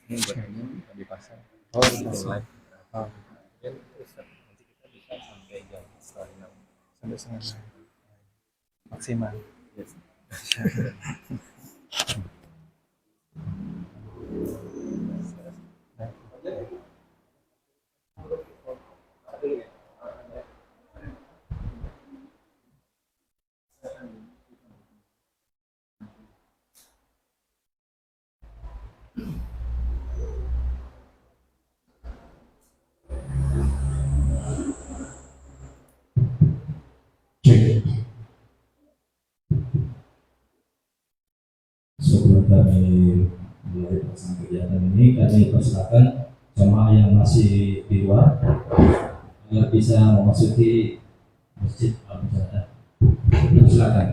ini buat di pasar Oh, bikin langsung. live. Oh, Dan nanti kita bisa sampai jam setengah enam. sampai sana maksimal. Yes. Sebelum kami mulai pelaksanaan kegiatan ini, kami persilakan jemaah yang masih di luar agar bisa memasuki masjid Al-Mujadah. Silakan.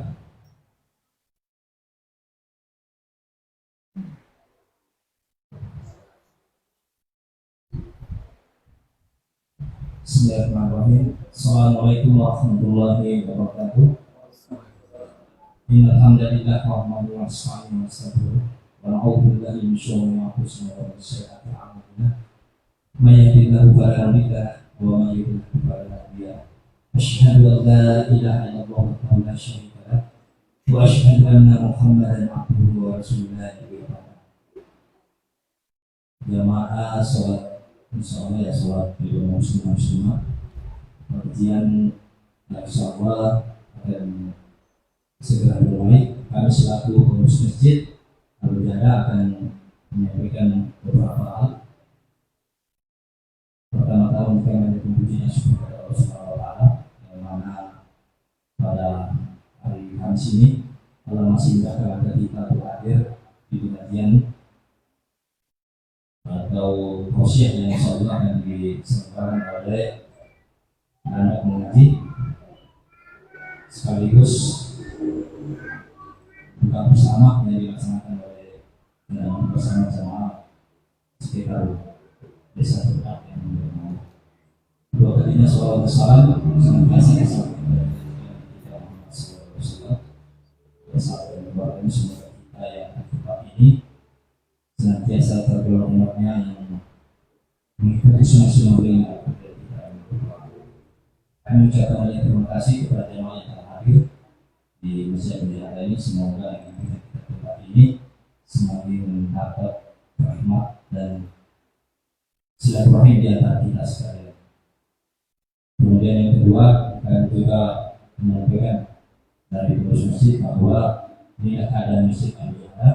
Bismillahirrahmanirrahim. Assalamualaikum warahmatullahi wabarakatuh. Innalhamdulillah nahmaduhu wa nasta'inuhu wa na'udzu billahi min syururi anfusina wa min sayyiati a'malina. May yahdihillahu fala mudilla lahu wa may yudlil fala hadiya lahu. Asyhadu an la ilaha illallah wahdahu la syarika lahu wa asyhadu anna Muhammadan abduhu wa rasuluhu. Jamaah salat insyaallah ya salat di muslimah pengajian insyaallah akan segera dimulai. Kami selaku pengurus masjid Al-Mujadah akan menyampaikan beberapa hal. Pertama-tama kita mengucapkan puji syukur kepada Allah Subhanahu wa taala yang mana pada hari Kamis ini Allah masih menjadikan kita berakhir di pengajian atau khosiah yang insyaallah akan diselenggarakan oleh anak mengaji sekaligus buka bersama yang dilaksanakan oleh bersama-sama sekitar desa terdekat yang berada. Dua kalinya soal salam senantiasa disampaikan kita bersama keluarga semoga kita yang tempat ini senantiasa tergolong umatnya yang mengikuti sunnah beliau. Kami ucapkan banyak terima kasih kepada jemaah yang telah hadir di Masjid Al-Mujadah ini. Semoga yang kita tempat ini semakin mendapat rahmat dan silaturahim di antara kita sekalian. Kemudian yang kedua, kami juga menyampaikan dari pengurus masjid bahwa ini keadaan Masjid Al-Mujadah.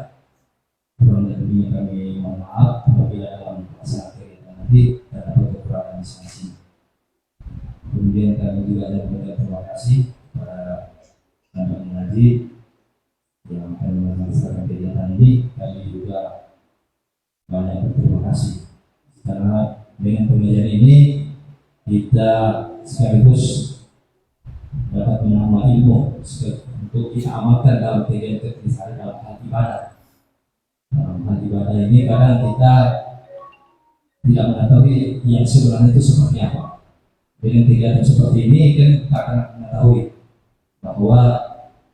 Kurang lebihnya kami mohon maaf apabila dalam pelaksanaan kegiatan nanti terdapat kekurangan masing-masing. Kemudian kami juga ada mengucapkan terima kasih kepada anak mengaji yang akan melaksanakan kegiatan ini. Kami juga banyak berterima kasih karena dengan pengajian ini kita sekaligus dapat menambah ilmu untuk kita amalkan dalam kegiatan kita dalam hal ibadah. Dalam hal ibadah ini kadang kita tidak mengetahui yang sebenarnya itu seperti apa. Dengan kegiatan seperti ini kan kita akan mengetahui bahwa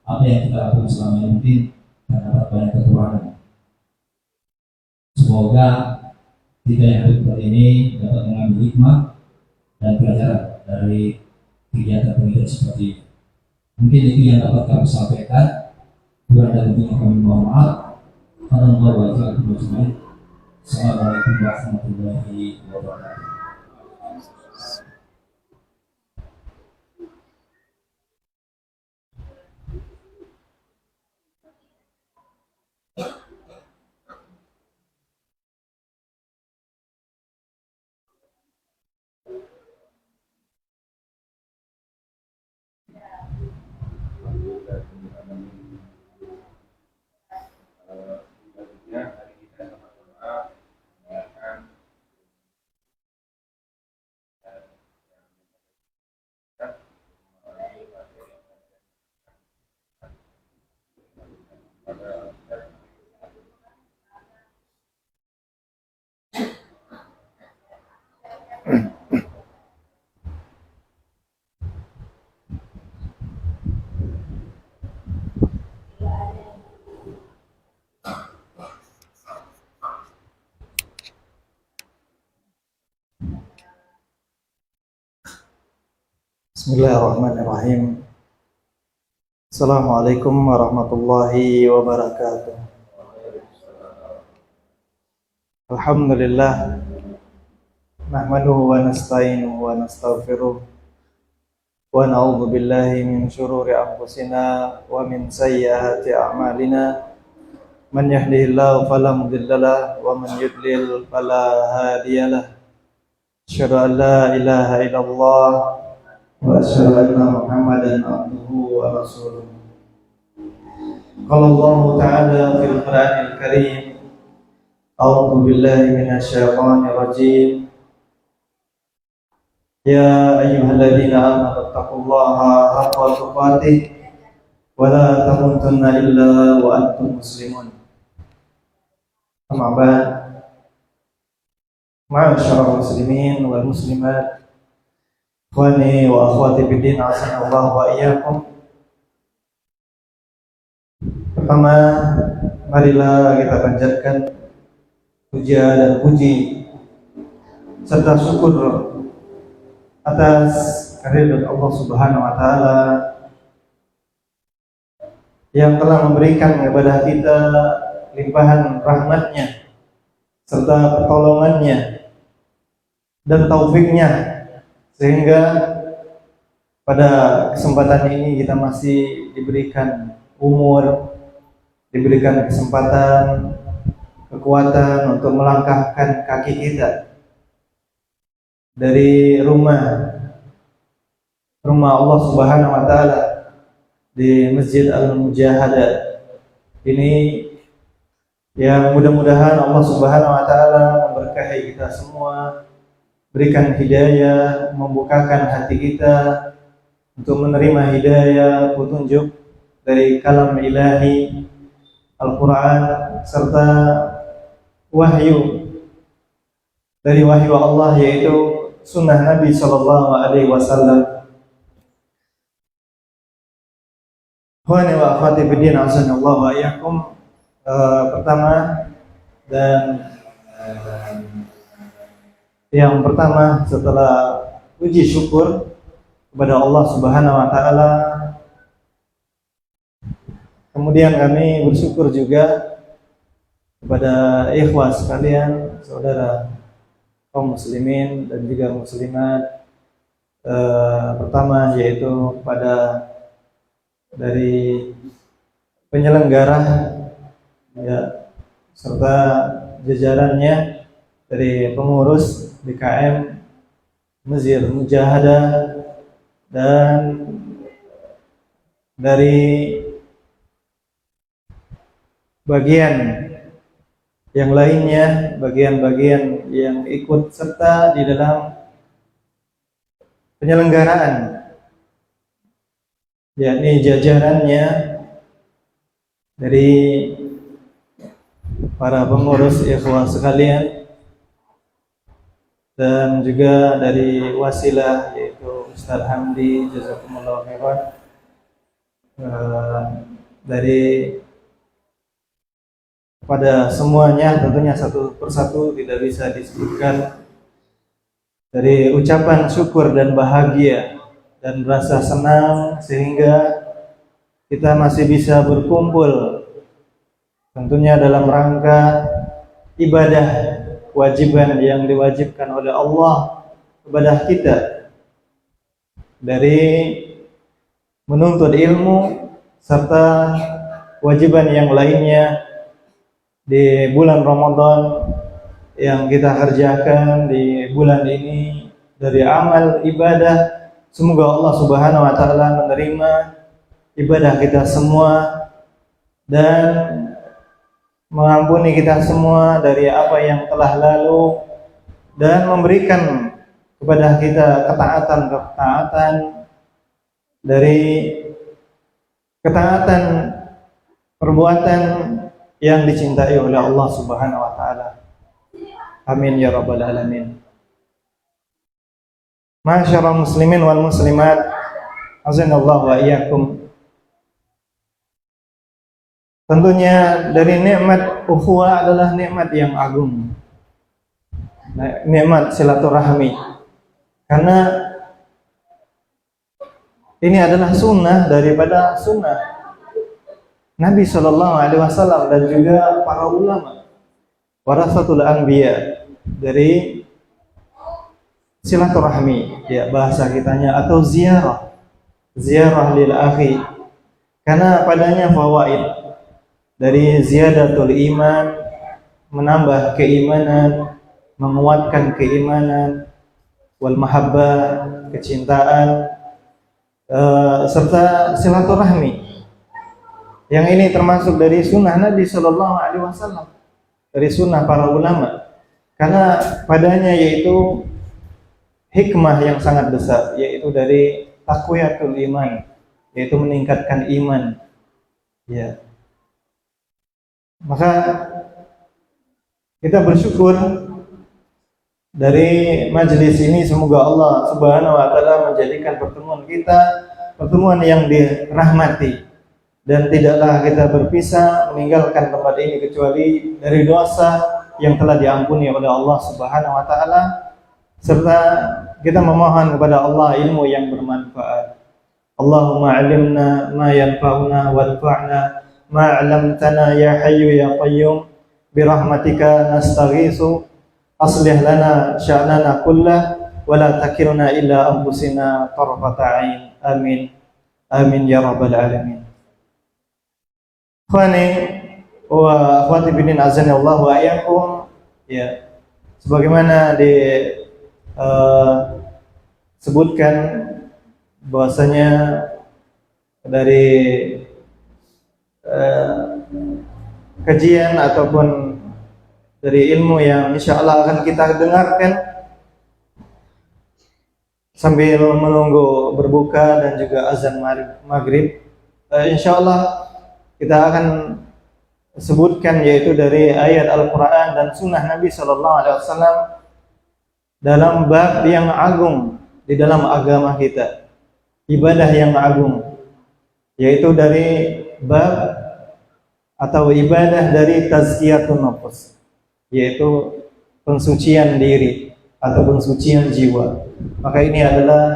apa yang kita lakukan selama ini mungkin terdapat banyak kekurangan. Semoga kita yang hadir seperti ini dapat mengambil hikmah dan pelajaran dari kegiatan-kegiatan seperti ini. Mungkin itu yang dapat kami sampaikan. Kurang dan lebihnya kami mohon maaf. Assalamualaikum warahmatullahi wabarakatuh. Bismillahirrahmanirrahim. Assalamualaikum warahmatullahi wabarakatuh. Alhamdulillah. Nahmaduhu wa nasta'inuhu wa nastaghfiruh. Wa na'udzu billahi min syururi anfusina wa min sayyiati a'malina. Man yahdihillahu fala mudilla lahu wa man yudlil fala hadiyalah. Asyhadu an la ilaha illallah wa asyhadu anna Muhammadan abduhu wa rasuluh. Qala Allah ta'ala fil Qur'anil Karim. A'udzu billahi minasy syaithanir rajim. Ya ayyuhalladzina amanu taqullaha haqqa tuqatih wa la tamutunna illa wa antum muslimun. Amma ba'd. Ma'asyiral muslimin wal muslimat, ikhwani wa akhwati fid din, asanallahu wa iyyakum. Pertama, marilah kita panjatkan puja dan puji serta syukur atas kehadirat Allah Subhanahu wa taala yang telah memberikan kepada kita limpahan rahmatnya serta pertolongannya dan taufiknya, sehingga pada kesempatan ini kita masih diberikan umur, diberikan kesempatan, kekuatan untuk melangkahkan kaki kita dari rumah Allah Subhanahu wa taala di Masjid Al-Mujahadah ini, yang mudah-mudahan Allah Subhanahu wa taala memberkahi kita semua, berikan hidayah, membukakan hati kita untuk menerima hidayah, petunjuk dari kalam ilahi Al-Quran serta wahyu dari wahyu Allah, yaitu sunnah Nabi Sallallahu Alaihi Wasallam. Ikhwani wa akhwati fiddin, azanallahu wa iyyakum. Pertama dan yang pertama, setelah puji syukur kepada Allah Subhanahu wa taala, kemudian kami bersyukur juga kepada ikhwah sekalian, saudara kaum muslimin dan juga muslimat. Pertama yaitu kepada dari penyelenggara ya, serta jajarannya dari pengurus DKM Masjid Mujahadah dan dari bagian yang lainnya, bagian-bagian yang ikut serta di dalam penyelenggaraan, yakni jajarannya dari para pengurus ikhwah sekalian dan juga dari wasilah yaitu Ustaz Hamdi, jazakumullah khairan, dari pada semuanya, tentunya satu persatu tidak bisa disebutkan, dari ucapan syukur dan bahagia dan rasa senang sehingga kita masih bisa berkumpul, tentunya dalam rangka ibadah kewajiban yang diwajibkan oleh Allah kepada kita, dari menuntut ilmu serta kewajiban yang lainnya di bulan Ramadan yang kita kerjakan di bulan ini dari amal ibadah. Semoga Allah Subhanahu wa taala menerima ibadah kita semua dan mengampuni kita semua dari apa yang telah lalu dan memberikan kepada kita ketaatan dari ketaatan perbuatan yang dicintai oleh Allah Subhanahu wa taala. Amin ya rabbal alamin. Ma'asyiral muslimin wal muslimat, azanallahu wa iyyakum. Tentunya dari nikmat ukhuwah adalah nikmat yang agung, nikmat silaturahmi. Karena Ini adalah sunnah daripada sunnah Nabi Shallallahu Alaihi Wasallam dan juga para ulama, warasatul anbiya, dari silaturahmi, ya bahasa kitanya, atau ziarah lil akhi, karena padanya fawaid dari ziyadatul iman, menambah keimanan, menguatkan keimanan, wal mahabbah, kecintaan, serta silaturahmi. Yang ini termasuk dari sunnah Nabi Shallallahu Alaihi Wasallam, dari sunnah para ulama, karena padanya yaitu hikmah yang sangat besar, yaitu dari taqwiyatul iman, yaitu meningkatkan iman. Ya, maka kita bersyukur dari majelis ini, semoga Allah Subhanahu wa taala menjadikan pertemuan kita pertemuan yang dirahmati, dan tidaklah kita berpisah meninggalkan tempat ini kecuali dari dosa yang telah diampuni oleh Allah Subhanahu wa taala, serta kita memohon kepada Allah ilmu yang bermanfaat. Allahumma 'allimna ma yanfa'una wanfa'na ma 'allamtana ya hayyu ya qayyum bi rahmatika nastaghiitsu aslih lana sya'nana kullah wa la takilna illa anfusina tarfata 'ain. Amin. Amin ya rabbal alamin. Ikhwani wa akhwati bidin azanillah wa iyyakum, ya, sebagaimana sebutkan bahwasanya dari kajian ataupun dari ilmu yang insyaallah akan kita dengarkan sambil menunggu berbuka dan juga azan maghrib, insyaallah kita akan sebutkan, yaitu dari ayat Al-Quran dan sunnah Nabi Sallallahu Alaihi Wasallam dalam bab yang agung di dalam agama kita, ibadah yang agung, yaitu dari bab atau ibadah dari tazkiyatun nafs, yaitu pensucian diri atau pensucian jiwa. Maka ini adalah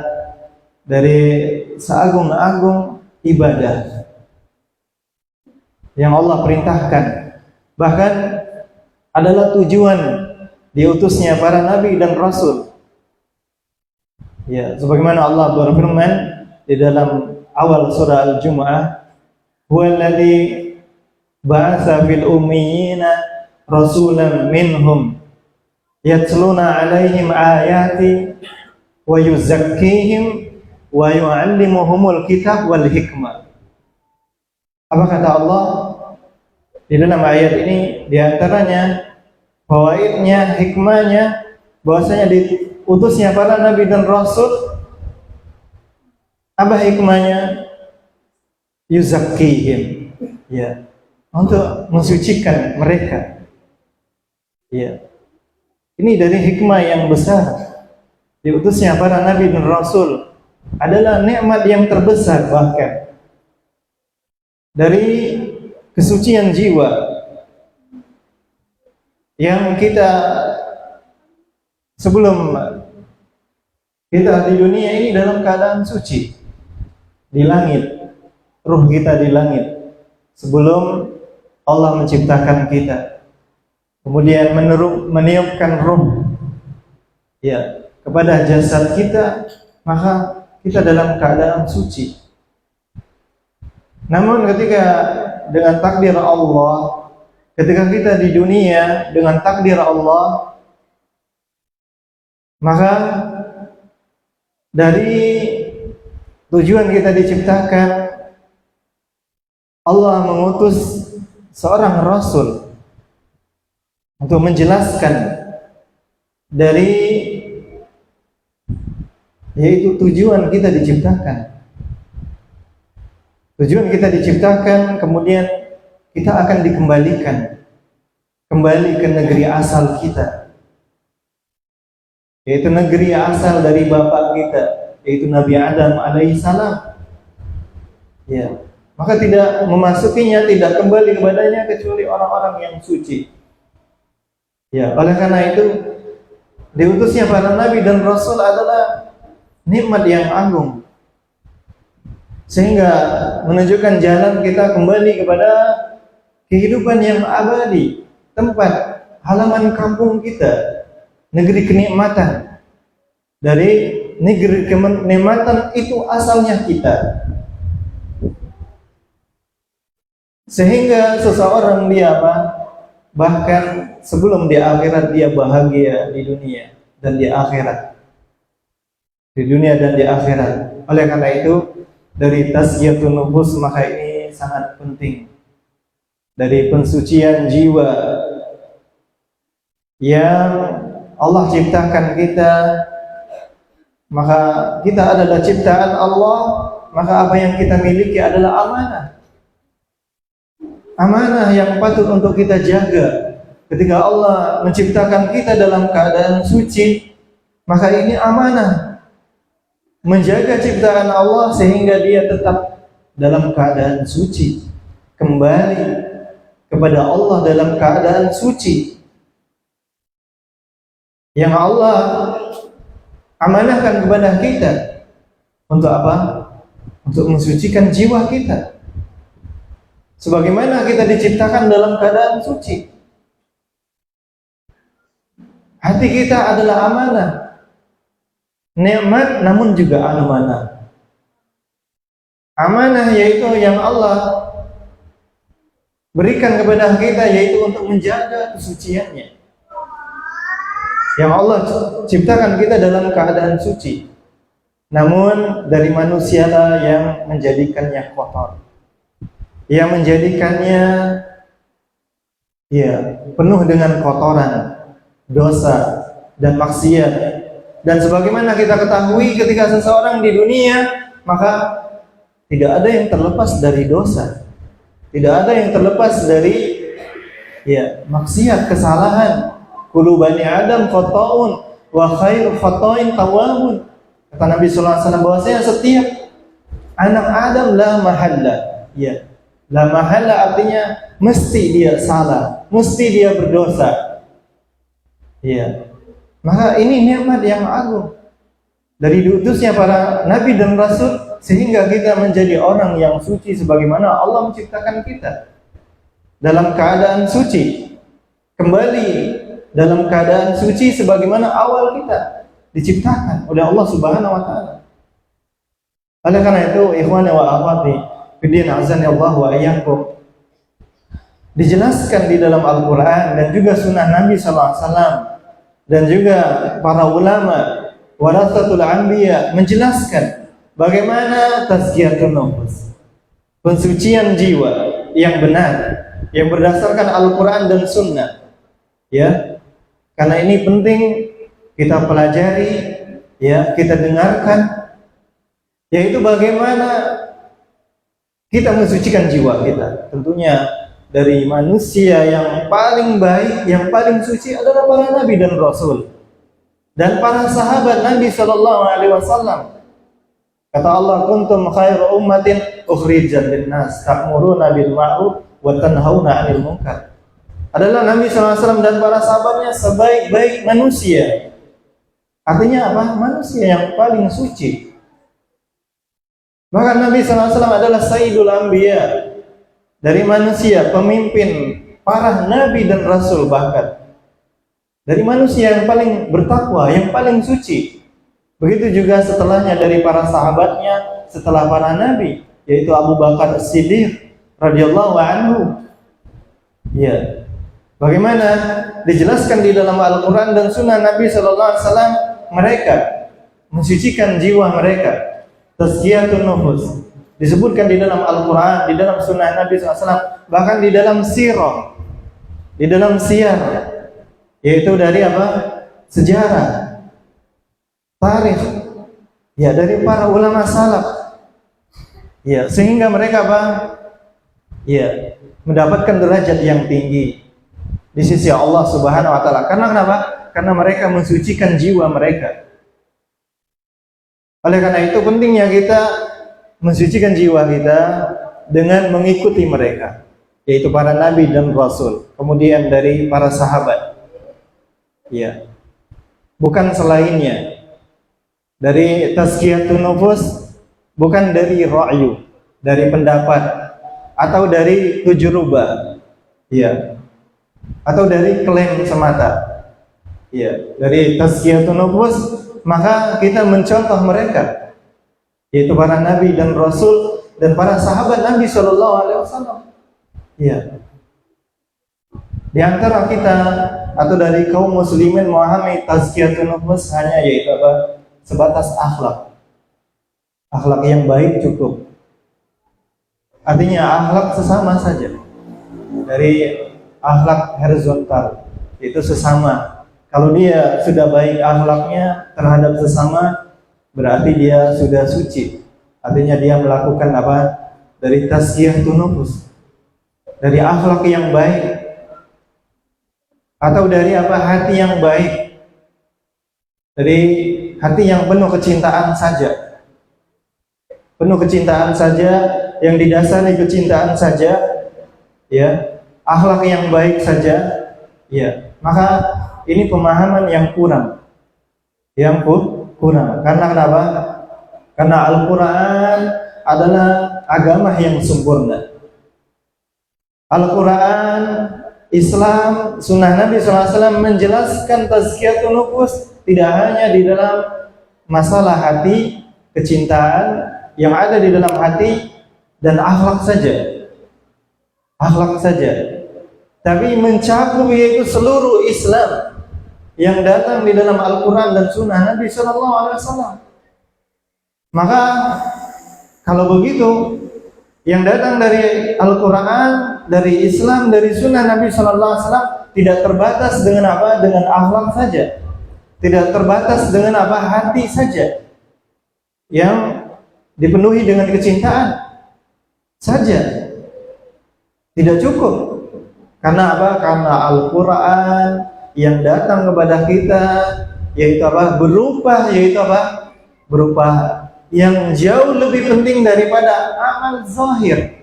dari seagung-agung ibadah yang Allah perintahkan, bahkan adalah tujuan diutusnya para nabi dan rasul. Ya, sebagaimana Allah berfirman di dalam awal surah Al-Jumu'ah, "Huwallazi ba'atsa fil ummiyina rasulan minhum yatluna 'alaihim ayati wa yuzakkihim wa yu'allimuhumul kitab wal hikmah." Apa kata Allah di dalam ayat ini? Di antaranya fawaidnya, hikmahnya, bahwasanya diutusnya para nabi dan rasul. Apa hikmahnya? Yuzakkihim, ya, untuk mensucikan mereka. Ya, ini dari hikmah yang besar. Diutusnya para nabi dan rasul adalah nikmat yang terbesar, bahkan dari kesucian jiwa yang kita sebelum kita di dunia ini dalam keadaan suci di langit, ruh kita di langit sebelum Allah menciptakan kita, kemudian meniupkan ruh, ya, kepada jasad kita, maka kita dalam keadaan suci. Namun ketika dengan takdir Allah, ketika kita di dunia dengan takdir Allah, maka dari tujuan kita diciptakan, Allah mengutus seorang rasul untuk menjelaskan dari, yaitu tujuan kita diciptakan. Tujuan kita diciptakan, kemudian kita akan dikembalikan kembali ke negeri asal kita, yaitu negeri asal dari bapak kita, yaitu Nabi Adam alaihissalam. Ya, maka tidak memasukinya, tidak kembali kepadanya kecuali orang-orang yang suci. Ya, oleh karena itu diutusnya para nabi dan rasul adalah nikmat yang agung. sehingga menunjukkan jalan kita kembali kepada kehidupan yang abadi, tempat halaman kampung kita, negeri kenikmatan. Dari negeri kenikmatan itu asalnya kita. Sehingga seseorang dia apa? Bahkan sebelum di akhirat dia bahagia di dunia dan di akhirat. Di dunia dan di akhirat. Oleh karena itu, dari tazkiyatun nufus maka ini sangat penting. Dari pensucian jiwa yang Allah ciptakan kita, maka kita adalah ciptaan Allah, maka apa yang kita miliki adalah amanah. Amanah yang patut untuk kita jaga. Ketika Allah menciptakan kita dalam keadaan suci, maka ini amanah. Menjaga ciptaan Allah sehingga dia tetap dalam keadaan suci. Kembali kepada Allah dalam keadaan suci. Yang Allah amanahkan kepada kita. Untuk apa? Untuk mensucikan jiwa kita. Sebagaimana kita diciptakan dalam keadaan suci. Hati kita adalah amanah. Nikmat namun juga amanah. Amanah yaitu yang Allah berikan kepada kita, yaitu untuk menjaga kesuciannya. Yang Allah ciptakan kita dalam keadaan suci. Namun dari manusialah yang menjadikannya kotor. Yang menjadikannya penuh dengan kotoran, dosa dan maksiat. Dan sebagaimana kita ketahui, ketika seseorang di dunia, maka tidak ada yang terlepas dari dosa. Tidak ada yang terlepas dari maksiat, kesalahan. Kullu bani Adam khata'un wa khairu khata'in tawwabun. Kata Nabi sallallahu alaihi wasallam bahwasanya setiap anak Adam la mahalla. La mahalla artinya mesti dia salah, mesti dia berdosa. Maka ini nikmat yang agung dari diutusnya para nabi dan rasul, sehingga kita menjadi orang yang suci sebagaimana Allah menciptakan kita dalam keadaan suci, kembali dalam keadaan suci sebagaimana awal kita diciptakan oleh Allah Subhanahu wa taala. Oleh karena itu, ikhwani wa akhwati fiddin azani Allah wa iyyakum, dijelaskan di dalam Al-Qur'an dan juga sunnah Nabi sallallahu alaihi wasallam dan juga para ulama warasatul anbiya menjelaskan bagaimana tazkiyatun nufus, pensucian jiwa yang benar yang berdasarkan Al-Qur'an dan sunnah. Karena ini penting kita pelajari, kita dengarkan, yaitu bagaimana kita mensucikan jiwa kita. Tentunya dari manusia yang paling baik, yang paling suci adalah para nabi dan rasul dan para sahabat Nabi sallallahu alaihi wasallam. Kata Allah, kuntum khairu ummatin ukhrijat lin-nas ta'muruna bil ma'ruf wa tanhauna 'anil munkar. Adalah Nabi sallallahu alaihi wasallam dan para sahabatnya sebaik-baik manusia. Artinya apa? Manusia yang paling suci. Bahkan Nabi SAW adalah Sayyidul Anbiya, dari manusia, pemimpin para nabi dan rasul, bahkan dari manusia yang paling bertakwa, yang paling suci. Begitu juga setelahnya dari para sahabatnya, setelah para nabi, yaitu Abu Bakar As-Siddiq radhiyallahu anhu. Bagaimana dijelaskan di dalam Al-Quran dan Sunnah Nabi SAW, mereka mensucikan jiwa mereka. Tazkiyatun nufus disebutkan di dalam Al-Quran, di dalam Sunnah Nabi SAW, bahkan di dalam sirah, di dalam siyar, yaitu dari apa? Sejarah, tarikh, dari para ulama salaf, sehingga mereka apa? Mendapatkan derajat yang tinggi di sisi Allah Subhanahu wa taala. Karena kenapa? Karena mereka mensucikan jiwa mereka. Oleh karena itu pentingnya kita mensucikan jiwa kita dengan mengikuti mereka, yaitu para nabi dan rasul, kemudian dari para sahabat. Bukan selainnya. Dari tazkiyatun nufus bukan dari ra'yu, dari pendapat atau dari tujruba, ya, atau dari klaim semata, ya, dari tazkiyatun nufus, maka kita mencontoh mereka, yaitu para nabi dan rasul dan para sahabat Nabi Shallallahu Alaihi Wasallam. Ya, di antara kita atau dari kaum muslimin memahami tazkiyatun nufus hanya yaitu apa? Sebatas akhlak. Akhlak yang baik cukup. Artinya akhlak sesama saja. Dari akhlak horizontal, itu sesama. Kalau dia sudah baik akhlaknya terhadap sesama, berarti dia sudah suci. Artinya dia melakukan apa? Dari tazkiyatun nufus, dari akhlak yang baik, atau dari apa? Hati yang baik, dari hati yang penuh kecintaan saja, penuh kecintaan saja, yang didasari kecintaan saja, ya, akhlak yang baik saja, ya, maka ini pemahaman yang kurang, kurang. Karena kenapa? Karena Al-Quran adalah agama yang sempurna. Al-Quran, Islam, Sunnah Nabi SAW menjelaskan tazkiyatun nufus tidak hanya di dalam masalah hati, kecintaan yang ada di dalam hati dan akhlak saja, tapi mencakup yaitu seluruh Islam yang datang di dalam Al-Quran dan Sunnah Nabi SAW. Maka kalau begitu, yang datang dari Al-Quran, dari Islam, dari Sunnah Nabi SAW tidak terbatas dengan apa? Dengan akhlak saja, tidak terbatas dengan apa? Hati saja yang dipenuhi dengan kecintaan saja, tidak cukup. Karena apa? Karena Al-Quran yang datang kepada kita yaitu apa? Berupa yang jauh lebih penting daripada amal zahir,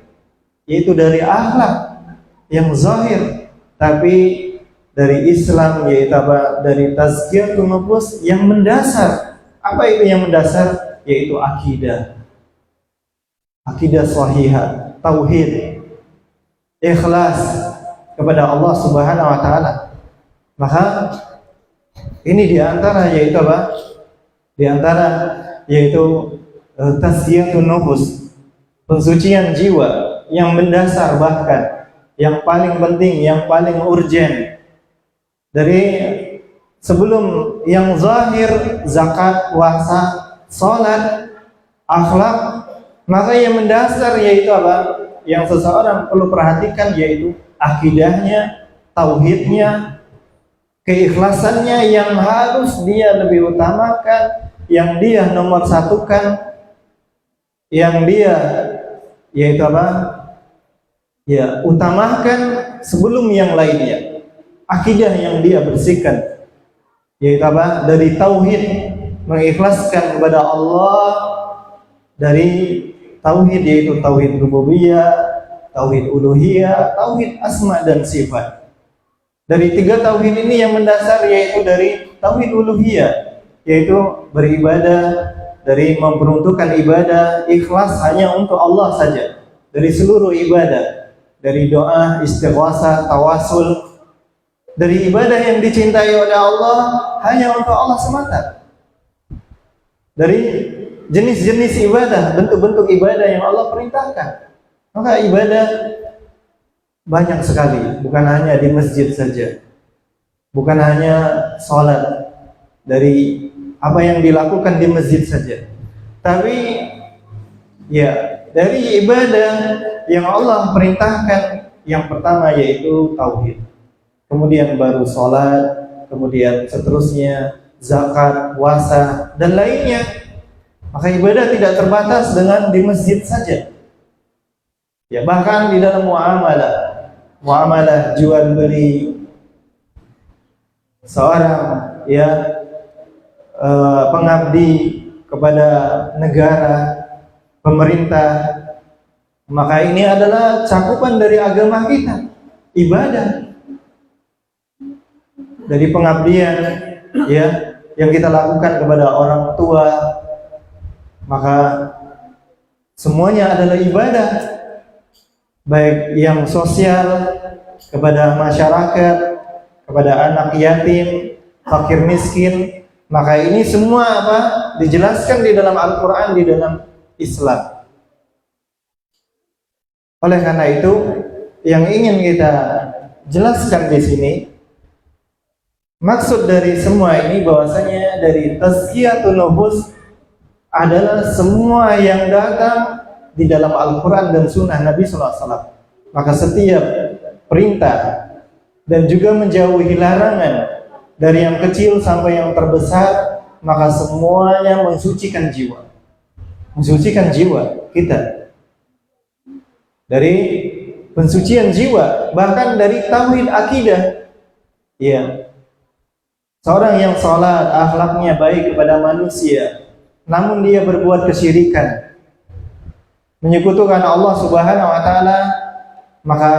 yaitu dari akhlak yang zahir, tapi dari Islam, yaitu apa? Dari tazkiyatun nufus yang mendasar. Apa itu yang mendasar? Yaitu akidah sahihah, tauhid, ikhlas kepada Allah Subhanahu wa taala. Maka ini diantara yaitu apa? Diantara yaitu tazkiyatun nufus, pensucian jiwa yang mendasar, bahkan yang paling penting, yang paling urgen dari sebelum yang zahir, zakat, puasa, salat, akhlak. Maka yang mendasar yaitu apa? Yang seseorang perlu perhatikan yaitu akidahnya, tauhidnya, keikhlasannya yang harus dia lebih utamakan, yang dia nomor satukan, yang dia yaitu apa? Ya, utamakan sebelum yang lainnya. Akidah yang dia bersihkan yaitu apa? Dari tauhid, mengikhlaskan kepada Allah, dari tauhid yaitu tauhid rububiyah, tauhid uluhiyah, tauhid asma dan sifat. Dari tiga tauhid ini yang mendasar yaitu dari tauhid uluhiyah, yaitu beribadah, dari memperuntukkan ibadah ikhlas hanya untuk Allah saja, dari seluruh ibadah, dari doa, istighosah, tawasul, dari ibadah yang dicintai oleh Allah hanya untuk Allah semata, dari jenis-jenis ibadah, bentuk-bentuk ibadah yang Allah perintahkan. Maka ibadah banyak sekali, bukan hanya di masjid saja, bukan hanya sholat dari apa yang dilakukan di masjid saja, tapi ya dari ibadah yang Allah perintahkan. Yang pertama yaitu tauhid, kemudian baru sholat, kemudian seterusnya zakat, puasa dan lainnya. Maka ibadah tidak terbatas dengan di masjid saja, ya, bahkan di dalam muamalah jual beli, seorang ya pengabdi kepada negara, pemerintah, maka ini adalah cakupan dari agama kita, ibadah, dari pengabdian ya yang kita lakukan kepada orang tua. Maka Semuanya adalah ibadah, baik yang sosial kepada masyarakat, kepada anak yatim, fakir miskin. Maka ini semua apa? Dijelaskan di dalam Al-Quran, di dalam Islam. Oleh karena itu, yang ingin kita jelaskan di sini, maksud dari semua ini bahwasanya dari tazkiyatun nufus adalah semua yang datang di dalam Al-Quran dan Sunnah Nabi SAW. Maka setiap perintah dan juga menjauhi larangan, dari yang kecil sampai yang terbesar, maka semuanya mensucikan jiwa. Mensucikan jiwa kita. Dari pensucian jiwa, bahkan dari tauhid akidah. Ya. Seorang yang salat, akhlaknya baik kepada manusia, namun dia berbuat kesyirikan, menyekutukan Allah Subhanahu wa taala, maka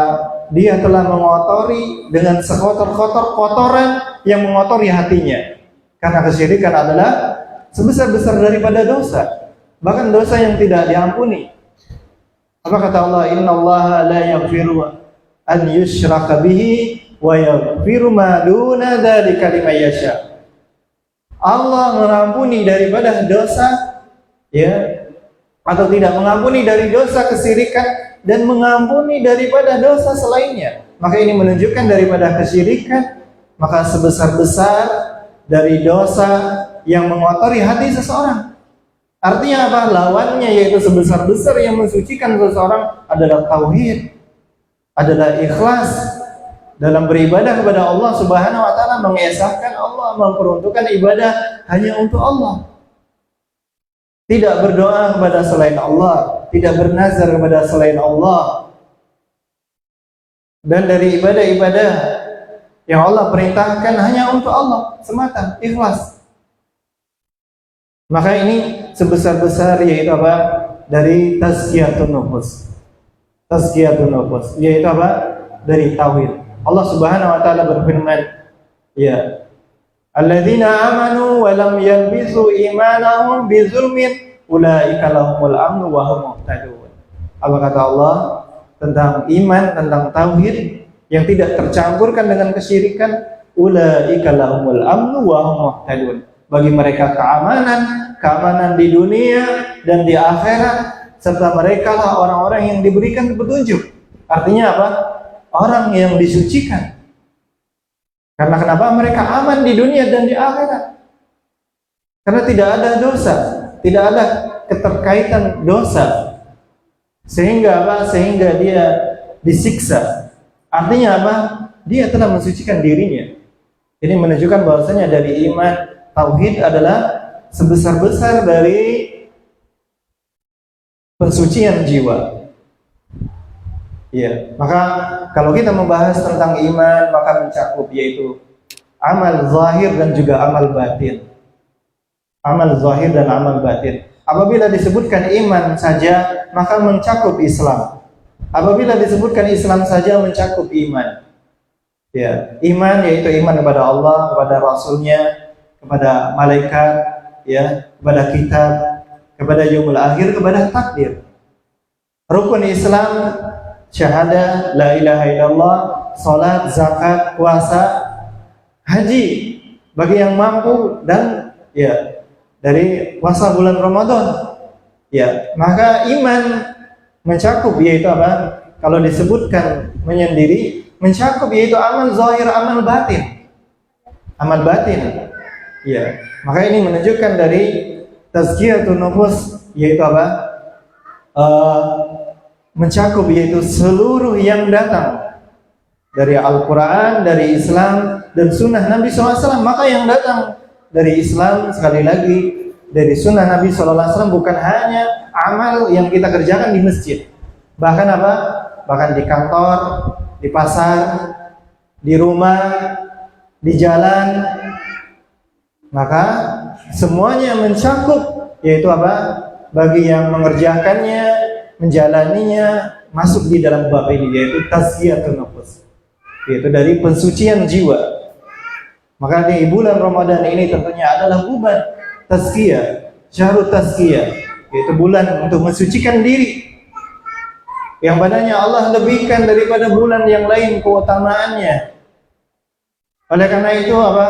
dia telah mengotori dengan sekotor-kotor kotoran yang mengotori hatinya. Karena kesyirikan adalah sebesar-besar daripada dosa, bahkan dosa yang tidak diampuni. Apa kata Allah? Innallaha la yaghfiru an yushraka bihi wa yaghfiru ma duna dzalika liman yasha. Allah mengampuni daripada dosa, ya, atau tidak mengampuni dari dosa kesyirikan dan mengampuni daripada dosa selainnya. Maka ini menunjukkan daripada kesyirikan, maka sebesar-besar dari dosa yang mengotori hati seseorang. Artinya apa? Lawannya yaitu sebesar-besar yang mensucikan seseorang adalah tauhid, adalah ikhlas dalam beribadah kepada Allah Subhanahu wa taala, mengesahkan Allah, memperuntukkan ibadah hanya untuk Allah. Tidak berdoa kepada selain Allah, tidak bernazar kepada selain Allah. Dan dari ibadah-ibadah yang Allah perintahkan hanya untuk Allah semata, ikhlas. Maka ini sebesar-besar yaitu apa? Dari tazkiyatun nufus. Tazkiyatun nufus yaitu apa? Dari tauhid. Allah Subhanahu wa taala berfirman, ya, alladzina amanu wa lam yalbisu imanahum bizulmin ulaika lahumul amnu wa hum muhtadun. Apa kata Allah tentang iman, tentang tauhid yang tidak tercampurkan dengan kesyirikan? Ulaika lahumul amnu wa hum muhtadun. Bagi mereka keamanan di dunia dan di akhirat, serta mereka lah orang-orang yang diberikan petunjuk. Artinya apa? Orang yang disucikan. Karena kenapa? Mereka aman di dunia dan di akhirat. Karena tidak ada dosa, tidak ada keterkaitan dosa. Sehingga apa? Sehingga dia disiksa. Artinya apa? Dia telah mensucikan dirinya. Ini menunjukkan bahwasanya dari iman, tauhid adalah sebesar-besar dari pensucian jiwa. Ya, maka kalau kita membahas tentang iman, maka mencakup yaitu amal zahir dan juga amal batin. Amal zahir dan amal batin. Apabila disebutkan iman saja, maka mencakup Islam. Apabila disebutkan Islam saja, mencakup iman. Ya, iman yaitu iman kepada Allah, kepada Rasulnya, kepada malaikat, ya, kepada kitab, kepada yaumul akhir, kepada takdir. Rukun Islam, syahadah, la ilaha illallah, salat, zakat, puasa, haji bagi yang mampu, dan ya dari puasa bulan Ramadan. Ya, maka iman mencakup yaitu apa? Kalau disebutkan menyendiri, mencakup yaitu amal zahir, amal batin. Amal batin. Ya, maka ini menunjukkan dari tazkiyatun nufus yaitu apa? Mencakup yaitu seluruh yang datang dari Al-Quran, dari Islam dan Sunnah Nabi SAW. Maka yang datang dari Islam, sekali lagi, dari Sunnah Nabi SAW bukan hanya amal yang kita kerjakan di masjid, bahkan apa? Bahkan di kantor, di pasar, di rumah, di jalan. Maka semuanya mencakup yaitu apa? Bagi yang mengerjakannya, menjalaninya, masuk di dalam bab ini yaitu tazkiyatun nufus, yaitu dari pensucian jiwa. Maka di bulan Ramadan ini tentunya adalah bulan tazkiyah, syahrul tazkiyah, yaitu bulan untuk mensucikan diri, yang padanya Allah lebihkan daripada bulan yang lain keutamaannya. Oleh karena itu apa?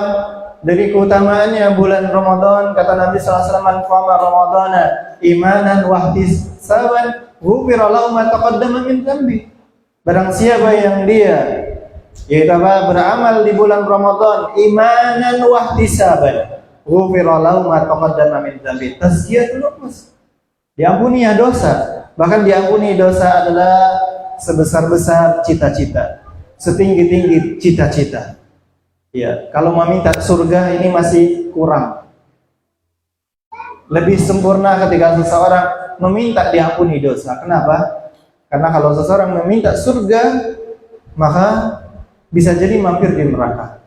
Dari keutamaannya bulan Ramadan, kata Nabi sallallahu alaihi wasallam, "Man qama ramadhana imanan wa ihtisaban, ghufira lahu ma taqaddama min dhanbi." Barang siapa yang dia yaitu apa? Beramal di bulan Ramadan imanan wa ihtisaban, ghufira lahu ma taqaddama min dhanbi. Tazkiyatun nufus. Diampuni ya dosa. Bahkan diampuni dosa adalah sebesar-besar cita-cita, setinggi-tinggi cita-cita. Ya, kalau meminta surga ini masih kurang. Lebih sempurna ketika seseorang meminta diampuni dosa. Kenapa? Karena kalau seseorang meminta surga, maka bisa jadi mampir di neraka.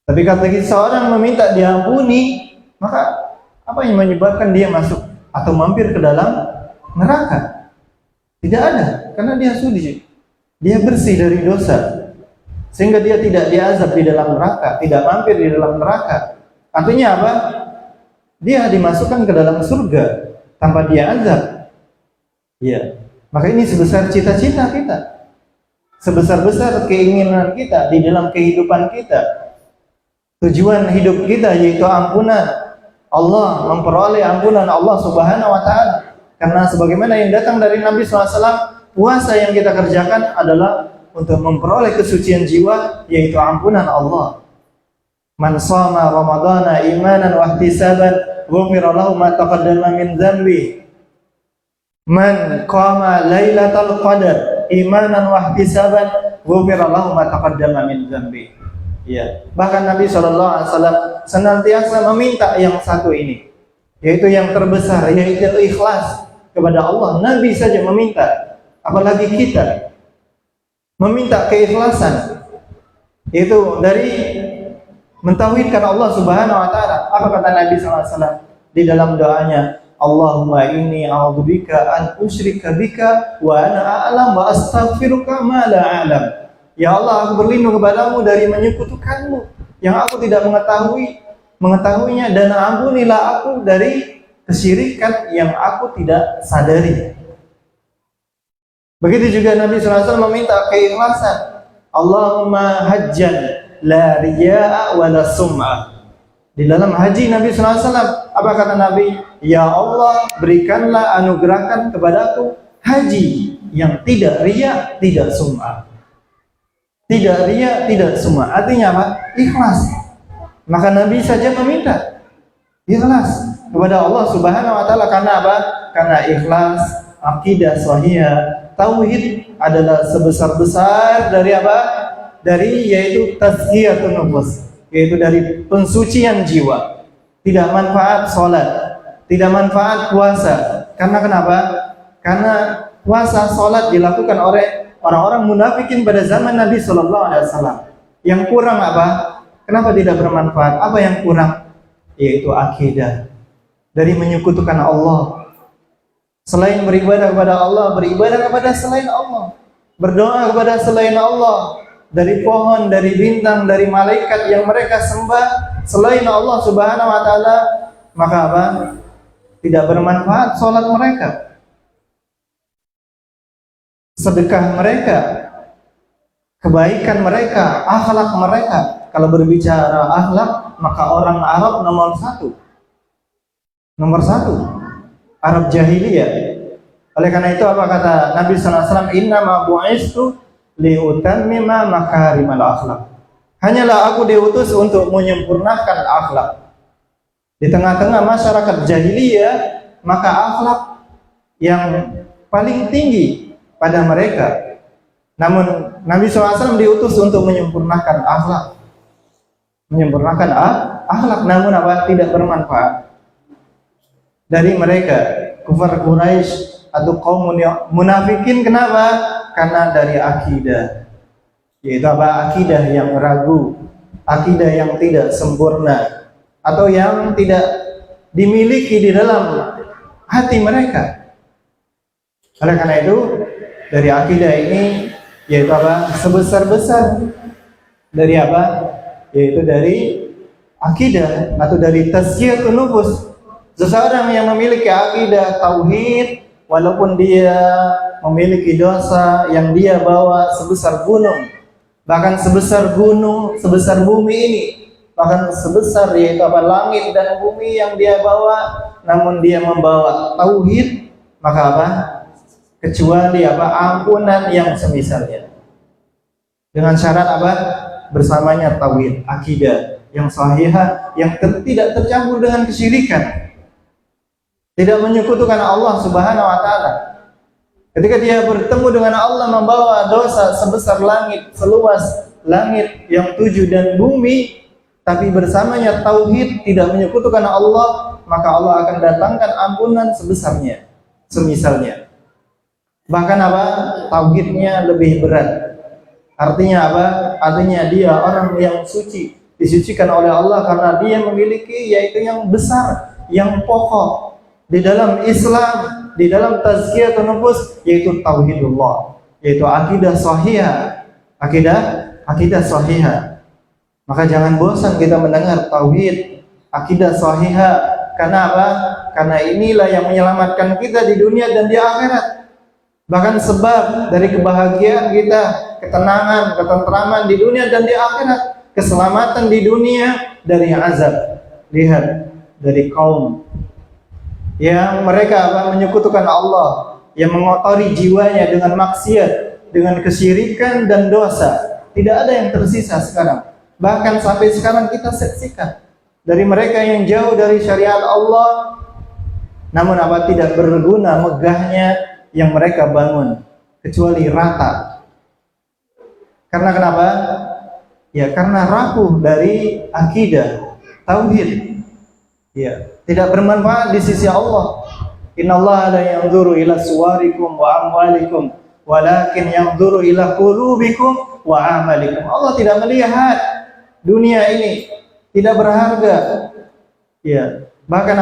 Tapi ketika seseorang meminta diampuni, maka apa yang menyebabkan dia masuk atau mampir ke dalam neraka? Tidak ada, karena dia suci, dia bersih dari dosa, sehingga dia tidak diazab di dalam neraka, tidak mampir di dalam neraka. Artinya apa? Dia dimasukkan ke dalam surga tanpa dia azab. Ya, maka ini sebesar cita-cita kita, sebesar-besar keinginan kita di dalam kehidupan kita. Tujuan hidup kita yaitu ampunan Allah, memperoleh ampunan Allah Subhanahu wa taala. Karena sebagaimana yang datang dari Nabi SAW, puasa yang kita kerjakan adalah untuk memperoleh kesucian jiwa, yaitu ampunan Allah. Man shama ramadhana imanan wa ihtisaban, ghufira lahu ma taqaddama min dhanbi. Man qama lailatal qadar imanan wa ihtisaban, ghufira lahu ma taqaddama min dhanbi. Ya, bahkan Nabi SAW senantiasa meminta yang satu ini, yaitu yang terbesar, yaitu ikhlas kepada Allah. Nabi saja meminta, apalagi kita meminta keikhlasan, yaitu dari mentauhidkan Allah Subhanahu wa taala. Apa kata Nabi SAW di dalam doanya? Allahumma inni a'udzubika an usyrika bika wa ana a'lam wa astaghfiruka ma la a'lam. Ya Allah, aku berlindung kepadamu dari menyekutukanmu yang aku tidak mengetahuinya, dan ampunilah aku dari kesyirikan yang aku tidak sadari. Begitu juga Nabi SAW meminta keikhlasan. Allahumma hajjan la riya'a wa la sum'ah. Di dalam haji Nabi SAW, apa kata Nabi? Ya Allah, berikanlah, anugerahkan kepadaku haji yang tidak riya, tidak sum'ah. Tidak riya, tidak sum'ah. Artinya apa? Ikhlas. Maka Nabi saja meminta ikhlas kepada Allah Subhanahu wa taala. Karena apa? Karena ikhlas, akidah sahih, tauhid adalah sebesar-besar dari apa? Dari yaitu tazkiyatun nufus, yaitu dari pensucian jiwa. Tidak manfaat salat, tidak manfaat puasa. Karena kenapa? Karena puasa, salat dilakukan oleh orang-orang munafikin pada zaman Nabi sallallahu alaihi wasallam. Yang kurang apa? Kenapa tidak bermanfaat? Apa yang kurang? Yaitu akidah. Dari menyekutukan Allah. Selain beribadah kepada Allah, beribadah kepada selain Allah. Berdoa kepada selain Allah. Dari pohon, dari bintang, dari malaikat yang mereka sembah selain Allah Subhanahu wa taala, maka apa? Tidak bermanfaat salat mereka. Sedekah mereka, kebaikan mereka, akhlak mereka. Kalau berbicara akhlak, maka orang Arab nomor satu. Arab jahiliyah. Oleh karena itu apa kata Nabi SAW? Inna ma bu'istu liutammima makarimal akhlak. Hanyalah aku diutus untuk menyempurnakan akhlak. Di tengah-tengah masyarakat jahiliyah, maka akhlak yang paling tinggi pada mereka. Namun Nabi SAW diutus untuk menyempurnakan akhlak. Menyempurnakan akhlak, namun apa? Tidak bermanfaat. Dari mereka, kufar Quraisy atau kaum munafikin, kenapa? Karena dari akidah. Yaitu apa? Akidah yang ragu, akidah yang tidak sempurna, atau yang tidak dimiliki di dalam hati mereka. Oleh karena itu, dari akidah ini yaitu apa? Sebesar-besar dari apa? Yaitu dari akidah atau dari tazkiyatun nufus, Seseorang yang memiliki akidah tauhid, walaupun dia memiliki dosa yang dia bawa sebesar gunung, bahkan sebesar gunung, sebesar bumi ini, bahkan sebesar yaitu langit dan bumi yang dia bawa, namun dia membawa tauhid, maka kecuali ampunan yang semisalnya. Dengan syarat bersamanya tauhid, akidah yang sahihah, yang tidak tercampur dengan kesyirikan, tidak menyekutukan Allah Subhanahu wa taala. Ketika dia bertemu dengan Allah membawa dosa sebesar langit, seluas langit yang 7 dan bumi, tapi bersamanya tauhid, tidak menyekutukan Allah, maka Allah akan datangkan ampunan sebesarnya, semisalnya. Bahkan tauhidnya lebih berat. Artinya Artinya dia orang yang suci, disucikan oleh Allah karena dia memiliki yaitu yang besar, yang pokok di dalam Islam, di dalam tazkiyatun nufus, yaitu tauhidullah, yaitu akidah sahihah, akidah sahihah. Maka jangan bosan kita mendengar tauhid, akidah sahihah. Karena Karena inilah yang menyelamatkan kita di dunia dan di akhirat. Bahkan sebab dari kebahagiaan kita, ketenangan, ketentraman di dunia dan di akhirat, keselamatan di dunia dari azab. Lihat dari kaum yang mereka menyekutukan Allah, yang mengotori jiwanya dengan maksiat, dengan kesyirikan dan dosa. Tidak ada yang tersisa sekarang. Bahkan sampai sekarang kita saksikan dari mereka yang jauh dari syariat Allah, namun tidak berguna megahnya yang mereka bangun, kecuali rata. Karena kenapa? Ya karena rapuh dari akidah tauhid. Ya, tidak bermanfaat di sisi Allah. Innallaha la yanzuru ila suwarikum wa amwalikum, walakin yanzuru ila qulubikum wa amalikum. Allah tidak melihat dunia ini, tidak berharga. Ya, bahkan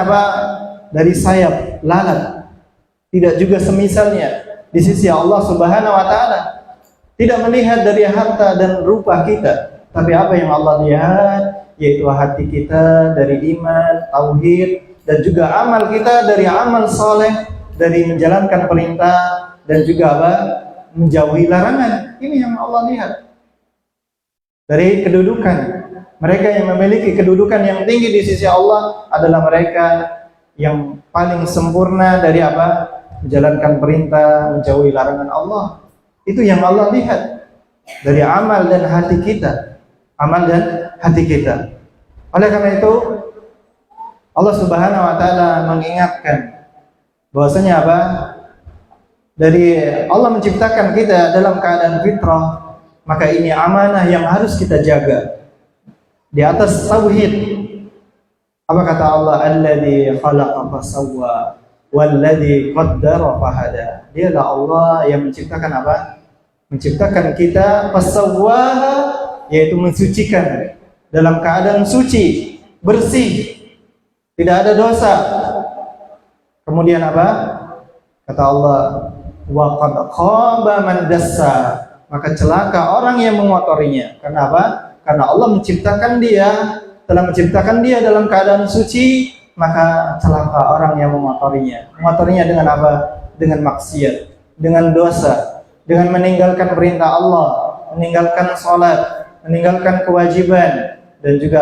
dari sayap lalat, tidak juga semisalnya di sisi Allah Subhanahu wa taala. Tidak melihat dari harta dan rupa kita, tapi apa yang Allah lihat yaitu hati kita dari iman, tauhid, dan juga amal kita dari amal soleh, dari menjalankan perintah dan juga menjauhi larangan. Ini yang Allah lihat. Dari kedudukan, mereka yang memiliki kedudukan yang tinggi di sisi Allah adalah mereka yang paling sempurna dari menjalankan perintah, menjauhi larangan Allah. Itu yang Allah lihat dari amal dan hati kita. Amal dan hati kita. Oleh karena itu Allah Subhanahu wa taala mengingatkan bahwasanya dari Allah menciptakan kita dalam keadaan fitrah, maka ini amanah yang harus kita jaga. Di atas tauhid. Apa kata Allah? Alladzi khalaqa fasawwa walladzi qaddara fahada. Dialah Allah yang menciptakan menciptakan kita fasawwaha, yaitu mensucikan dalam keadaan suci, bersih, tidak ada dosa. Kemudian kata Allah, wa qad khaba man dassa, maka celaka orang yang mengotorinya. Karena Karena Allah menciptakan dia, telah menciptakan dia dalam keadaan suci, maka celaka orang yang mengotorinya. Mengotorinya dengan Dengan maksiat, dengan dosa, dengan meninggalkan perintah Allah, meninggalkan sholat, meninggalkan kewajiban, dan juga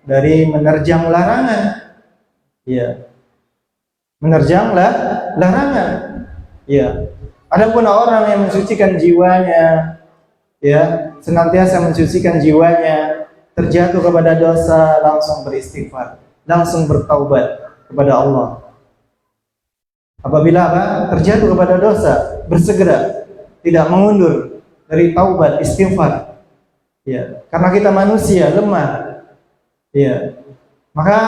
dari menerjang larangan. Ya, menerjang larangan. Ya. Adapun orang yang mensucikan jiwanya, ya, senantiasa mensucikan jiwanya, terjatuh kepada dosa, langsung beristighfar, langsung bertaubat kepada Allah. Apabila terjatuh kepada dosa, bersegera, tidak mengundur dari taubat, istighfar. Ya, karena kita manusia lemah. Ya. Maka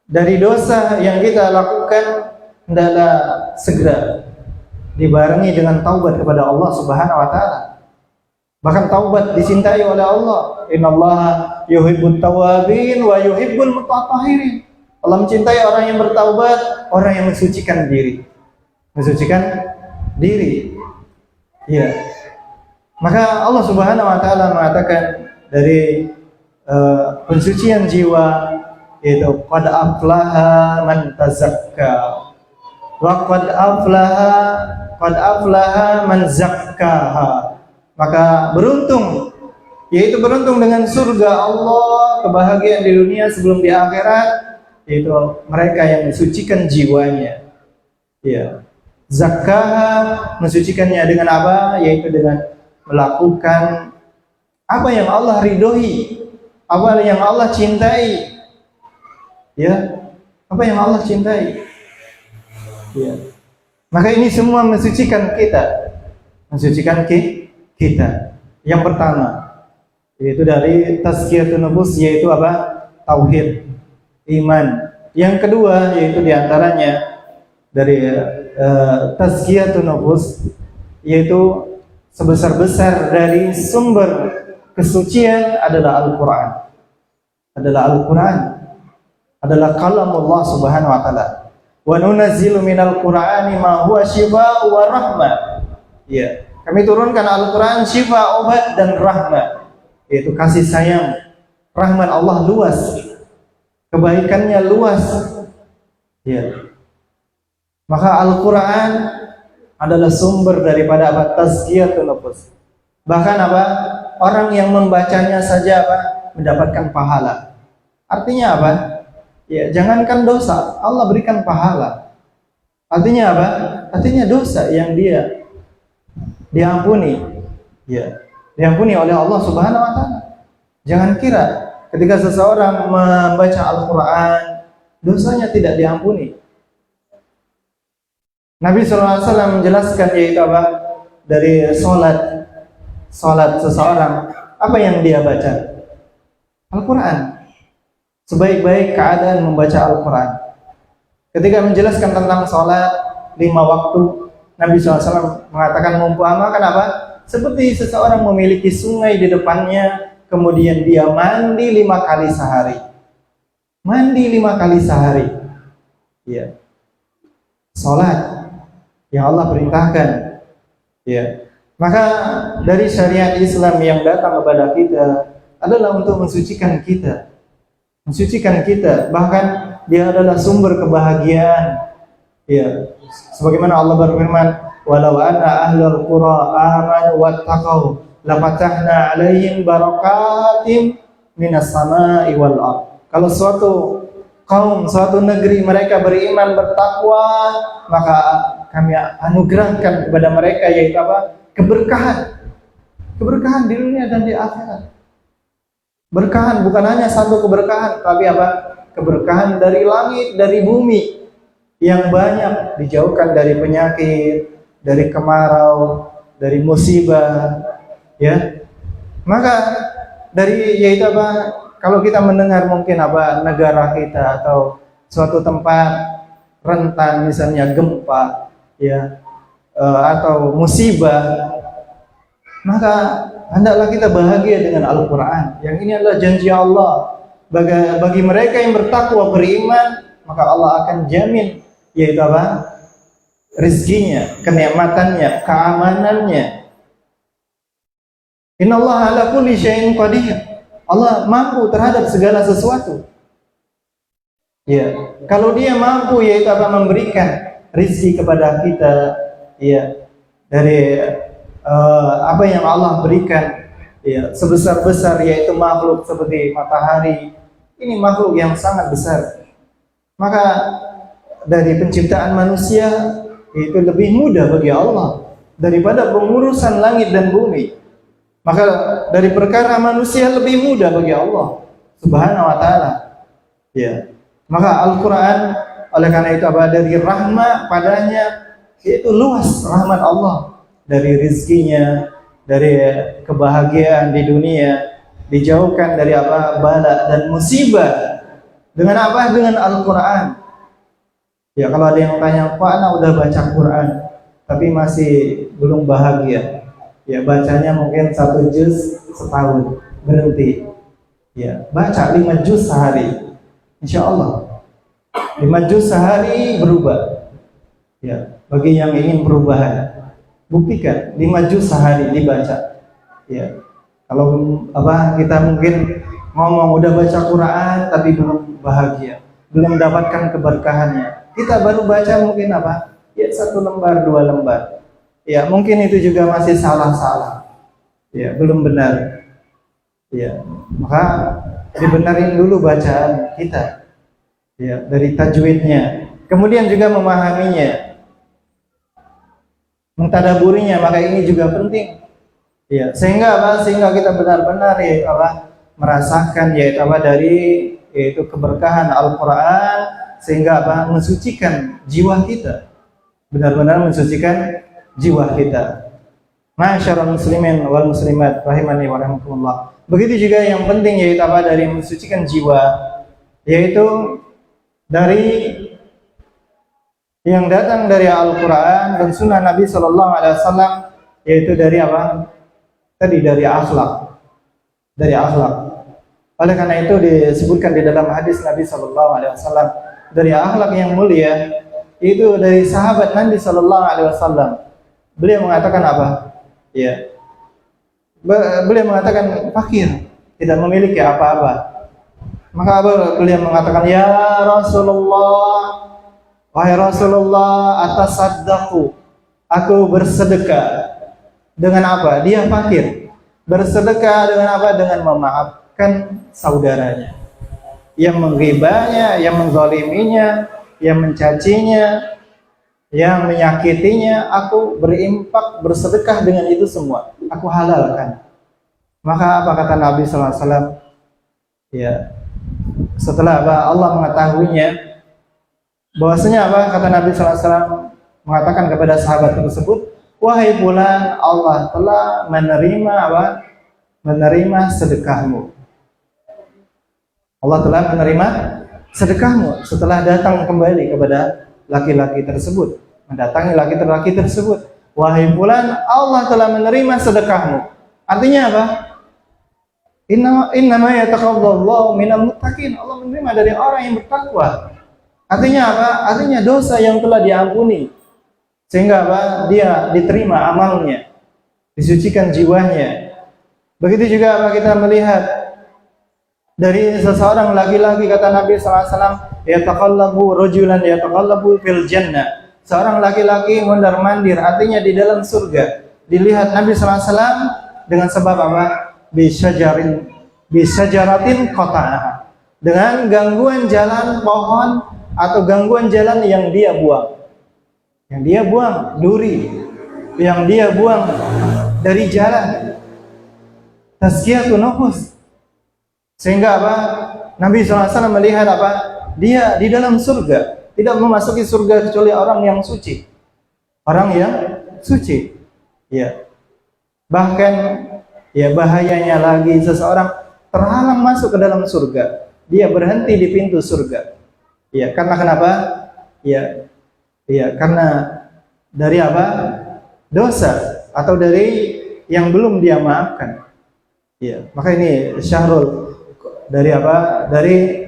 dari dosa yang kita lakukan hendaklah segera dibarengi dengan taubat kepada Allah Subhanahu wa taala. Bahkan taubat dicintai oleh Allah. Innallaha yuhibbut tawwabin wa yuhibbul mutatahhirin. Allah mencintai orang yang bertaubat, orang yang mensucikan diri. Mensucikan diri. Ya. Maka Allah Subhanahu wa taala mengatakan dari pensucian jiwa, yaitu qad aflaha man tazakka wa qad aflaha man zakkaha. Maka beruntung, yaitu beruntung dengan surga Allah, kebahagiaan di dunia sebelum di akhirat, yaitu mereka yang mensucikan jiwanya. Ya. Zakkaha, mensucikannya dengan apa? Yaitu dengan melakukan apa yang Allah ridhoi, apa yang Allah cintai. Ya, apa yang Allah cintai. Ya. Maka ini semua mensucikan kita. Mensucikan kita. Yang pertama, yaitu dari tazkiyatun nufus, yaitu apa? Tauhid, iman. Yang kedua, yaitu diantaranya dari tazkiyatun nufus, yaitu sebesar-besar dari sumber kesucian adalah Al-Quran. Adalah kalamullah subhanahu wa ta'ala. Wa nunazzilu minal Qur'ani ma huwa shifa wa rahmah. Ya, kami turunkan Al-Quran shifa, obat dan rahmah, yaitu kasih sayang. Rahmat Allah luas, kebaikannya luas. Ya. Maka Al-Quran adalah sumber daripada apa? Tazkiyatun nufus. Bahkan apa? Orang yang membacanya saja apa? Mendapatkan pahala. Artinya apa? Ya, jangankan dosa, Allah berikan pahala. Artinya apa? Artinya dosa yang dia diampuni. Ya, diampuni oleh Allah Subhanahu wa taala. Jangan kira ketika seseorang membaca Al-Quran dosanya tidak diampuni. Nabi SAW menjelaskan, yaitu apa? Dari salat seseorang, apa yang dia baca? Al-Quran. Sebaik-baik keadaan membaca Al-Quran. Ketika menjelaskan tentang salat 5 waktu, Nabi SAW mengatakan mengumpamakan apa? Seperti seseorang memiliki sungai di depannya, kemudian dia mandi 5 kali sehari. Mandi 5 kali sehari. Ya. Salat yang Allah perintahkan. Ya. Maka dari syariat Islam yang datang kepada kita adalah untuk mensucikan kita. Mensucikan kita, bahkan dia adalah sumber kebahagiaan. Ya. Sebagaimana Allah berfirman, "Walau anna ahlul qura amanu wattaqau lafatahna 'alaihim barakatim minas sama'i wal ardh." Kalau suatu kaum, suatu negeri mereka beriman, bertakwa, maka kami anugerahkan kepada mereka, yaitu apa? Keberkahan. Keberkahan di dunia dan di akhirat. Berkahan bukan hanya satu keberkahan, tapi apa? Keberkahan dari langit, dari bumi yang banyak, dijauhkan dari penyakit, dari kemarau, dari musibah, ya. Maka dari, yaitu apa? Kalau kita mendengar mungkin apa, negara kita atau suatu tempat rentan, misalnya gempa, ya, atau musibah, maka hendaklah kita bahagia dengan Al-Quran. Yang ini adalah janji Allah bagi mereka yang bertakwa, beriman, maka Allah akan jamin, yaitu apa? Rizkinya, kenikmatannya, keamanannya. Innallaha ala kulli syai'in qadir. Allah mampu terhadap segala sesuatu. Ya, kalau Dia mampu, yaitu apa? Memberikan rizki kepada kita, ya, dari apa yang Allah berikan, ya, sebesar-besar, yaitu makhluk seperti matahari. Ini makhluk yang sangat besar. Maka dari penciptaan manusia itu lebih mudah bagi Allah daripada pengurusan langit dan bumi. Maka dari perkara manusia lebih mudah bagi Allah Subhanahu wa taala. Ya. Maka Al-Quran oleh karena itu apa? Dari rahmat padanya, yaitu luas rahmat Allah, dari rizkinya, dari kebahagiaan di dunia, dijauhkan dari apa? Bala dan musibah. Dengan apa? Dengan Al-Quran. Ya, kalau ada yang tanya, "Pak, Ana udah baca Quran tapi masih belum bahagia." Ya, bacanya mungkin 1 juz setahun, berhenti. Ya, baca 5 juz sehari. Insya Allah 5 juz sehari berubah. Ya, bagi yang ingin perubahan, buktikan 5 juz sehari dibaca. Ya, kalau apa, kita mungkin ngomong udah baca Quran tapi belum bahagia, belum mendapatkan keberkahannya. Kita baru baca mungkin apa? Ya 1 lembar, 2 lembar. Ya mungkin itu juga masih salah-salah. Ya belum benar. Ya maka dibenarin dulu bacaan kita. Ya dari tajwidnya. Kemudian juga memahaminya, mentadaburinya, maka ini juga penting. Ya, sehingga apa? Sehingga kita benar-benar ya apa? Merasakan yaitu apa dari yaitu keberkahan Al-Qur'an, sehingga apa? Mensucikan jiwa kita. Benar-benar mensucikan jiwa kita. Ma'asyiral muslimin wal muslimat rahimani wa rahimakumullah. Begitu juga yang penting yaitu apa? Dari mensucikan jiwa, yaitu dari yang datang dari Al-Quran dan Sunnah Nabi Sallallahu Alaihi Wasallam, yaitu dari apa? Tadi dari akhlak, dari akhlak. Oleh karena itu disebutkan di dalam hadis Nabi Sallallahu Alaihi Wasallam, dari akhlak yang mulia itu dari sahabat Nabi Sallallahu Alaihi Wasallam. Beliau mengatakan apa? Ya, beliau mengatakan fakir, tidak memiliki apa-apa. Maka beliau mengatakan, ya Rasulullah, wahai Rasulullah, atasaddaqu, aku bersedekah. Dengan apa? Dia fakir. Bersedekah dengan apa? Dengan memaafkan saudaranya yang menggibahnya, yang menzaliminya, yang mencacinya, yang menyakitinya. Aku berimpak, bersedekah dengan itu semua. Aku halalkan. Maka apa kata Nabi sallallahu alaihi wasallam? Ya. Setelah apa? Allah mengetahuinya, bahwasanya apa? Kata Nabi sallallahu alaihi wasallam mengatakan kepada sahabat tersebut, wahai fulan, Allah telah menerima apa? Menerima sedekahmu. Allah telah menerima sedekahmu setelah datang kembali kepada laki-laki tersebut, mendatangi laki-laki tersebut. Wahai fulan, Allah telah menerima sedekahmu. Artinya apa? Innama yataqabbalallahu minal muttaqin. Allah menerima dari orang yang bertakwa. Artinya apa? Artinya dosa yang telah diampuni. Sehingga apa? Dia diterima amalnya, disucikan jiwanya. Begitu juga apa kita melihat dari seseorang laki-laki, kata Nabi sallallahu alaihi wasallam, yataqallabu rajulan yataqallabu fil jannah. Seorang laki-laki mondar-mandir, artinya di dalam surga. Dilihat Nabi sallallahu alaihi wasallam dengan sebab apa? Bisajaratin qata'aha. Dengan gangguan jalan pohon atau gangguan jalan yang dia buang. Yang dia buang duri, yang dia buang dari jalan. Tazkiyatun nufus. Sehingga apa? Nabi SAW melihat apa? Dia di dalam surga. Tidak memasuki surga kecuali orang yang suci. Orang yang suci. Ya. Bahkan ya bahayanya lagi seseorang terhalang masuk ke dalam surga. Dia berhenti di pintu surga. Ya, karena kenapa? Ya. Ya, karena dari apa? Dosa atau dari yang belum dia maafkan. Ya, maka ini syahrul dari apa? Dari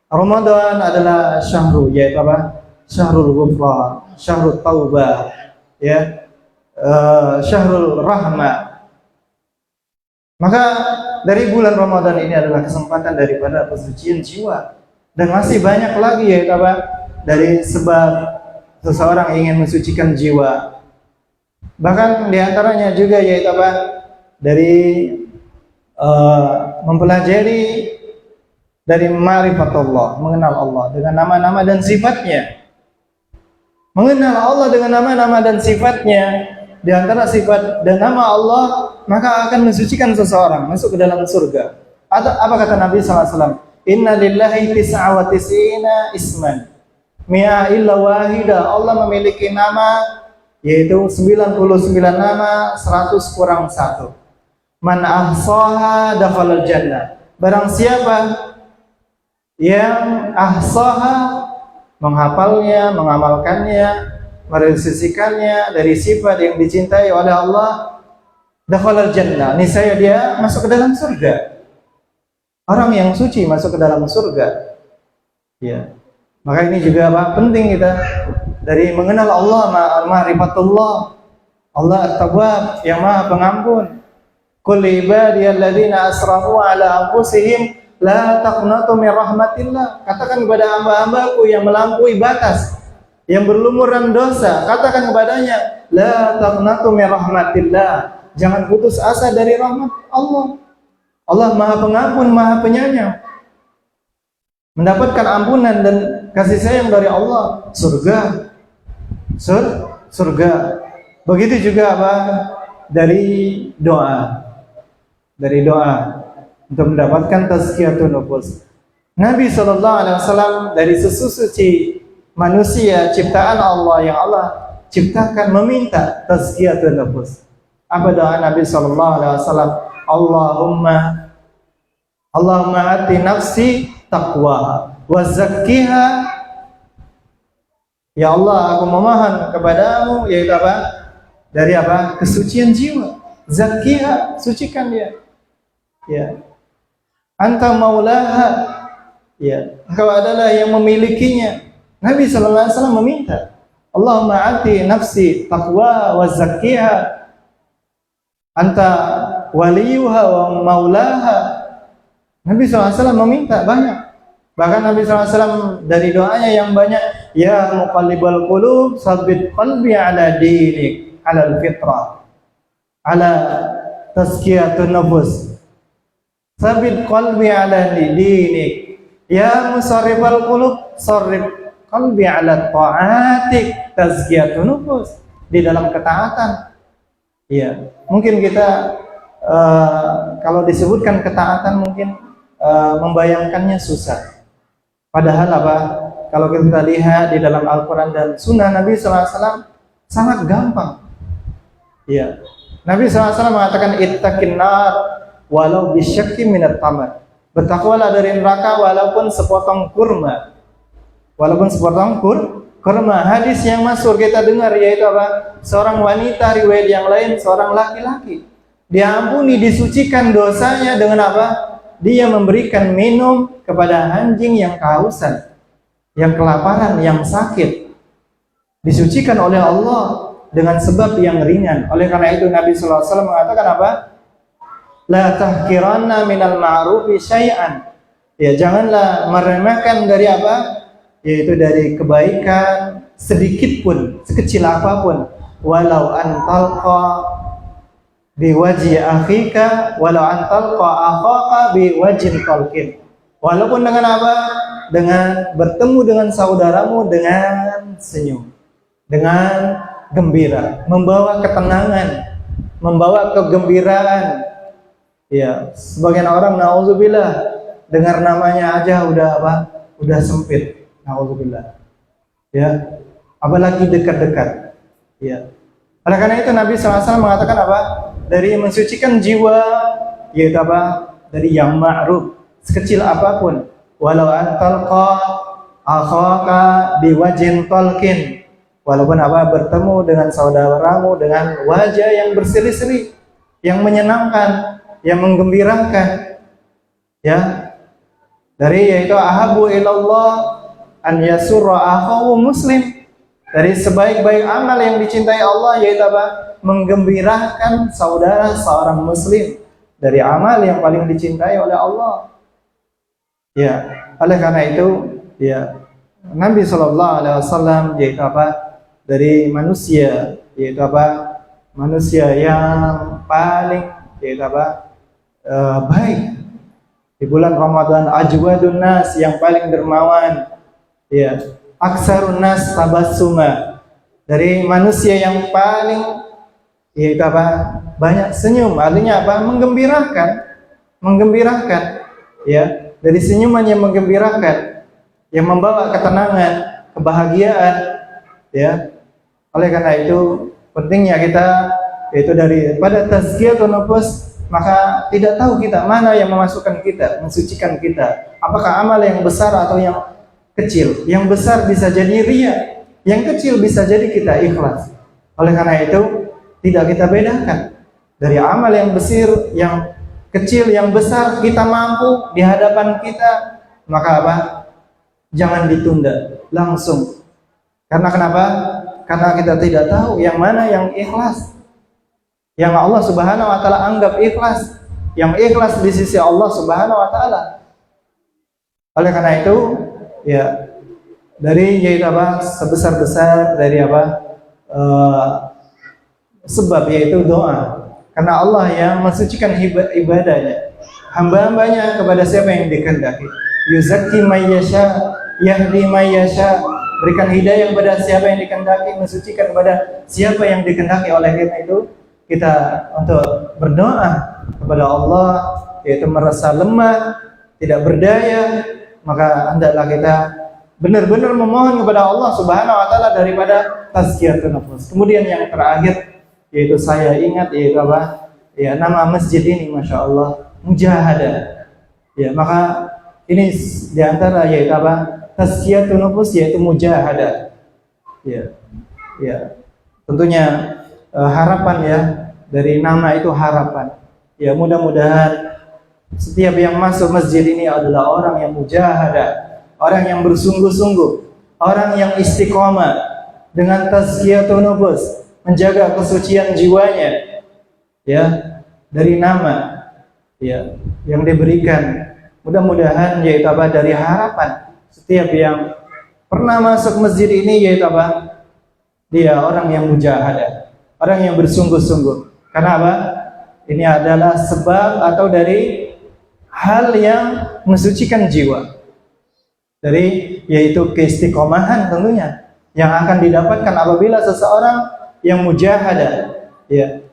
Ramadan adalah syahrul, yaitu apa? Syahrul ghufran, syahrul taubah, ya. Syahrul rahmah. Maka dari bulan Ramadan ini adalah kesempatan daripada pensucian jiwa. Dan masih banyak lagi yaitu apa? Dari sebab seseorang ingin mensucikan jiwa. Bahkan diantaranya juga yaitu apa? Dari mempelajari dari ma'rifatullah, mengenal Allah dengan nama-nama dan sifatnya. Mengenal Allah dengan nama-nama dan sifatnya. Di antara sifat dan nama Allah, maka akan mensucikan seseorang masuk ke dalam surga. Atau apa kata Nabi SAW? Inna lillahi tis'a wa tis'ina isman mi'a illa wahida. Allah memiliki nama yaitu 99 nama, 100 kurang 1. Man ahsaha dakhalal jannah. Barang siapa yang ahsaha, menghafalnya, mengamalkannya, merealisasikannya dari sifat yang dicintai oleh Allah, dakhalal jannah, niscaya dia masuk ke dalam surga. Orang yang suci masuk ke dalam surga. Ya. Maka ini juga apa? Penting kita dari mengenal Allah, ma'rifatullah. Allah At-Tawwab, yang Maha Pengampun. Qul ibadiyalladzina asrafu ala anfusihim la taqnatu min rahmatillah. Katakan kepada hamba-hambaku yang melampaui batas, yang berlumuran dosa, katakan kepadanya, la taqnatu min rahmatillah. Jangan putus asa dari rahmat Allah. Allah Maha Pengampun, Maha Penyayang. Mendapatkan ampunan dan kasih sayang dari Allah, surga. Surga. Begitu juga apa? Dari doa. Dari doa untuk mendapatkan tazkiyatun nufus. Nabi SAW dari sesuci manusia ciptaan Allah yang Allah ciptakan meminta tazkiyatun nufus. Apa doa Nabi SAW? Allahumma ati nafsi taqwa wa zakkiha. Ya Allah, aku memohon kepadamu, yaitu apa? Dari apa? Kesucian jiwa. Zakkiha, sucikan dia. Ya. Anta maulaha. Ya. Engkau adalah yang memilikinya. Nabi sallallahu alaihi wasallam meminta, Allahumma ati nafsi taqwa wa zakkiha. Anta waliyuha wa maulaha. Nabi SAW meminta banyak. Bahkan Nabi SAW dari doanya yang banyak, ya muqallibal qulub tsabbit qalbi ala dinik, ala al-fitrah, ala tazkiyatun nufus. Tsabbit qalbi ala dinik, ya musarrifal qulub sarrif qalbi ala ta'atik, tazkiyatun nufus. Di dalam ketaatan. Ya, mungkin kita kalau disebutkan ketaatan mungkin membayangkannya susah. Padahal apa? Kalau kita lihat di dalam Al-Quran dan Sunnah Nabi SAW sangat gampang. Ya, Nabi SAW mengatakan ittaqin nar walau bisyakki minat tamar. Bertakwalah dari neraka walaupun sepotong kurma. Walaupun sepotong kurma. Hadis yang masyhur kita dengar yaitu apa? Seorang wanita, riwayat yang lain seorang laki-laki diampuni, disucikan dosanya dengan apa? Dia memberikan minum kepada anjing yang kehausan, yang kelaparan, yang sakit. Disucikan oleh Allah dengan sebab yang ringan. Oleh karena itu Nabi sallallahu alaihi wasallam mengatakan apa? La tahkiranna minal ma'rufi syai'an. Ya, janganlah meremehkan dari apa? Yaitu dari kebaikan sedikit pun, sekecil apapun. Walau antalqa biwajhi akhika walau antalqa akhaka biwajhin talqin. Walaupun dengan apa? Dengan bertemu dengan saudaramu dengan senyum, dengan gembira, membawa ketenangan, membawa kegembiraan. Ya, sebagian orang naudzubillah dengar namanya aja udah apa? Udah sempit. Naudzubillah. Ya, apalagi dekat-dekat. Ya. Oleh karena itu Nabi SAW mengatakan apa? Dari mensucikan jiwa, yaitu apa? Dari yang ma'ruf, sekecil apapun. Walau antalqa akhaka biwajhin talqin. Walaupun apa? Bertemu dengan saudaramu dengan wajah yang berseri-seri, yang menyenangkan, yang menggembirakan. Ya. Dari yaitu ahabu ilallah an yasurra akhahu muslim. Dari sebaik-baik amal yang dicintai Allah yaitu apa? Menggembirakan saudara seorang muslim. Dari amal yang paling dicintai oleh Allah. Ya, oleh karena itu ya Nabi SAW yaitu apa? Dari manusia yaitu apa? Manusia yang paling yaitu apa? Baik. Di bulan Ramadan ajwadun nas, yang paling dermawan. Ya, aksarun nas tabassuma, dari manusia yang paling yaitu apa? Banyak senyum, artinya apa? Menggembirakan, ya, dari senyuman yang menggembirakan, yang membawa ketenangan, kebahagiaan, ya. Oleh karena itu pentingnya kita yaitu daripada tazkiyatun nufus, maka tidak tahu kita mana yang memasukkan kita, mensucikan kita. Apakah amal yang besar atau yang kecil? Yang besar bisa jadi riya, yang kecil bisa jadi kita ikhlas. Oleh karena itu tidak kita bedakan dari amal yang besar, yang kecil, yang besar kita mampu di hadapan kita, maka apa? Jangan ditunda, langsung. Karena kenapa? Karena kita tidak tahu yang mana yang ikhlas, yang Allah Subhanahu wa taala anggap ikhlas, yang ikhlas di sisi Allah Subhanahu wa taala. Oleh karena itu, ya dari yaitu apa sebesar-besar dari apa sebab yaitu doa. Karena Allah yang mensucikan ibadahnya, hamba-hambanya kepada siapa yang dikehendaki. Yuzakki may yasha, yahdi may yasha, berikan hidayah kepada siapa yang dikehendaki, mensucikan kepada siapa yang dikehendaki. Oleh karena itu kita untuk berdoa kepada Allah, yaitu merasa lemah, tidak berdaya, maka hendaklah kita benar-benar memohon kepada Allah Subhanahu wa taala daripada tazkiyatun nafs. Kemudian yang terakhir yaitu saya ingat yaitu apa? Ya, nama masjid ini Masya Allah Mujahadah. Ya, maka ini diantara yaitu apa? Tazkiyatun nafs yaitu mujahadah. Ya. Ya. Tentunya harapan ya, dari nama itu harapan. Ya, mudah-mudahan setiap yang masuk masjid ini adalah orang yang mujahadah, orang yang bersungguh-sungguh, orang yang istiqomah dengan tazkiyatun nafs, menjaga kesucian jiwanya, ya, dari nama, ya, yang diberikan. Mudah-mudahan yaitu apa? Dari harapan setiap yang pernah masuk masjid ini yaitu apa? Dia orang yang mujahadah, orang yang bersungguh-sungguh. Karena apa? Ini adalah sebab atau dari hal yang mensucikan jiwa. Dari yaitu keistiqomahan tentunya yang akan didapatkan apabila seseorang yang mujahadah, ya,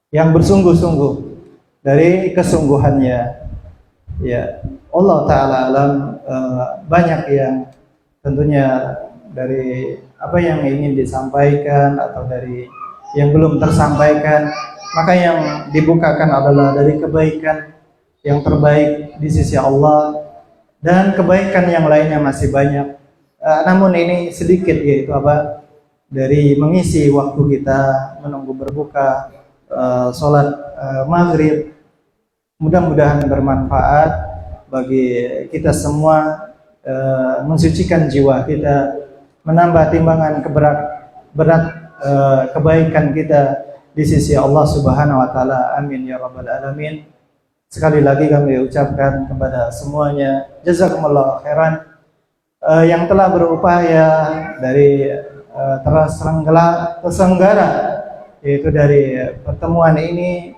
yang bersungguh-sungguh dari kesungguhannya, ya. Allah Ta'ala alam, banyak yang tentunya dari apa yang ingin disampaikan atau dari yang belum tersampaikan, maka yang dibukakan adalah dari kebaikan yang terbaik di sisi Allah, dan kebaikan yang lainnya masih banyak. Namun ini sedikit yaitu apa? Dari mengisi waktu kita menunggu berbuka, sholat maghrib. Mudah-mudahan bermanfaat bagi kita semua, mensucikan jiwa kita, menambah timbangan berat kebaikan kita di sisi Allah Subhanahu wa taala. Amin ya rabbal alamin. Sekali lagi kami ucapkan kepada semuanya jazakumullah khairan yang telah berupaya dari terselenggara yaitu dari pertemuan ini,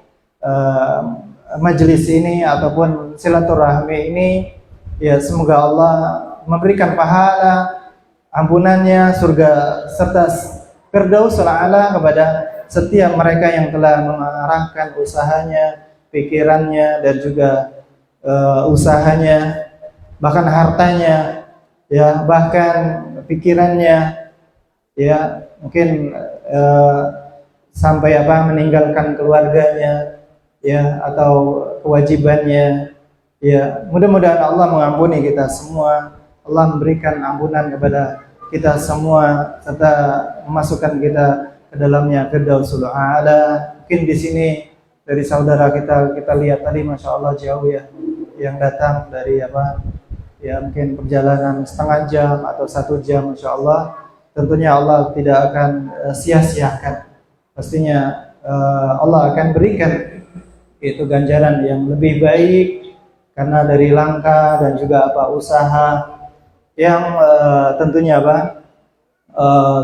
majelis ini ataupun silaturahmi ini, ya, semoga Allah memberikan pahala, ampunannya, surga serta Firdausul A'la kepada setiap mereka yang telah mengarahkan usahanya, pikirannya, dan juga usahanya, bahkan hartanya, ya, bahkan pikirannya, ya, mungkin sampai apa meninggalkan keluarganya, ya, atau kewajibannya, ya. Mudah-mudahan Allah mengampuni kita semua, Allah memberikan ampunan kepada kita semua serta memasukkan kita ke dalamnya Firdausul A'la. Mungkin di sini dari saudara kita lihat tadi Masya Allah jauh ya, yang datang dari apa, ya, mungkin perjalanan setengah jam atau 1 jam. Masya Allah, tentunya Allah tidak akan sia-siakan. Pastinya Allah akan berikan itu ganjaran yang lebih baik karena dari langkah dan juga apa usaha yang tentunya apa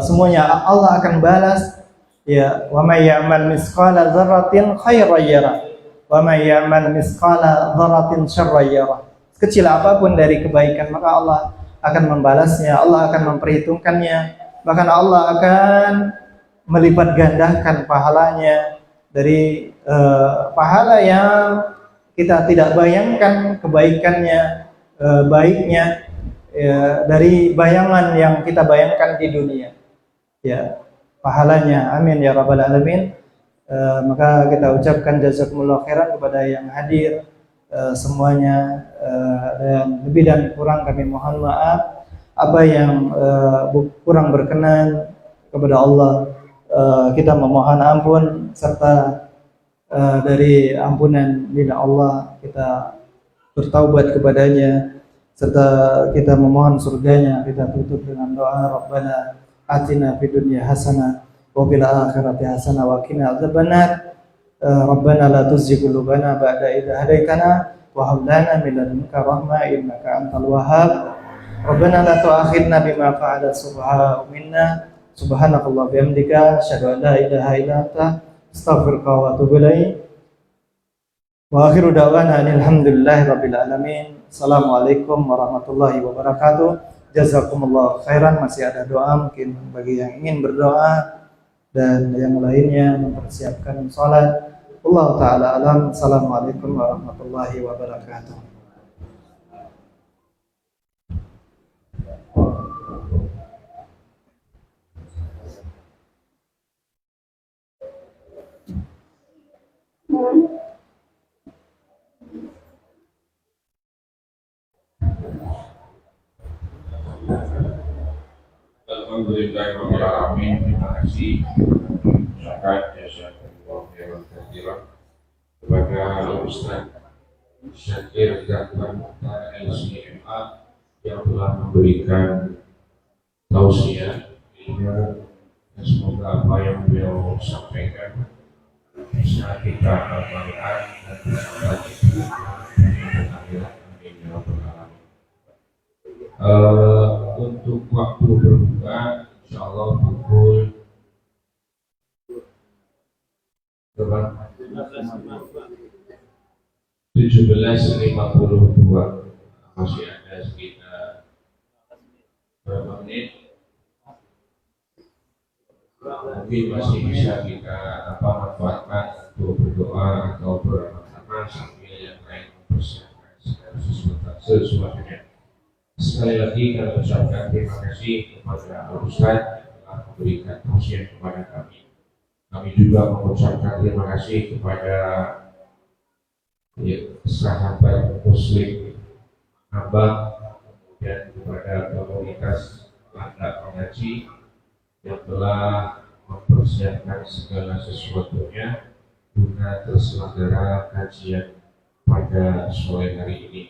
semuanya Allah akan balas, ya. Wa may ya'mal misqala dzarratin khairan yarah wa may ya'mal misqala dzarratin syarran yarah. Kecil apapun dari kebaikan maka Allah akan membalasnya, Allah akan memperhitungkannya, bahkan Allah akan melipat gandakan pahalanya dari pahala yang kita tidak bayangkan kebaikannya, baiknya, ya, dari bayangan yang kita bayangkan di dunia, ya, pahalanya. Amin ya rabbal alamin. Maka kita ucapkan jazakumullah khairan kepada yang hadir semuanya, dan lebih dan kurang kami mohon maaf. Apa yang kurang berkenan kepada Allah, kita memohon ampun, serta dari ampunan lillah Allah kita bertaubat kepadanya, serta kita memohon surganya. Kita tutup dengan doa Rabbana atina fid dunya hasanah wa fil akhirati hasanah wa qina adzabannar. Rabbana la tuzigh qulubana ba'da idh hadaitana wa hab lana min ladunka rahmah innaka antal wahhab. Rabbana la tu'akhidna bima fa'ala subhanahu minna. Subhanakallah bihamdika asyhadu an la ilaha illa anta astaghfiruka wa atubu ilaik. Wa akhiru da'wana alhamdulillahi rabbil alamin. Assalamualaikum warahmatullahi wabarakatuh. Jazakumullah khairan. Masih ada doa mungkin bagi yang ingin berdoa dan yang lainnya mempersiapkan salat. Allah taala alam. Assalamualaikum warahmatullahi wabarakatuh. Alhamdulillahirrahmanirrahim. Terima kasih ucapkan jazakallahu khairan katsiran kepada Ustaz Syakir Gafar LCMA yang telah memberikan tausiah ilmu, dan semoga apa yang beliau sampaikan bisa kita amalkan dan bisa kita akhirat. Amin ya rabbal alamin. Untuk waktu berbuka insyaallah pukul 17.52. Masih ada sekitar berapa menit, mungkin masih bisa kita manfaatkan untuk berdoa atau bersama sambil yang lain mempersiapkan sesuatunya. Sekali lagi kami ucapkan terima kasih kepada Ustaz yang telah memberikan tausiah kepada kami. Kami juga mengucapkan terima kasih kepada sahabat Muslim Abang, kemudian kepada komunitas anak mengaji yang telah mempersiapkan segala sesuatunya guna terselenggara kajian pada sore hari ini.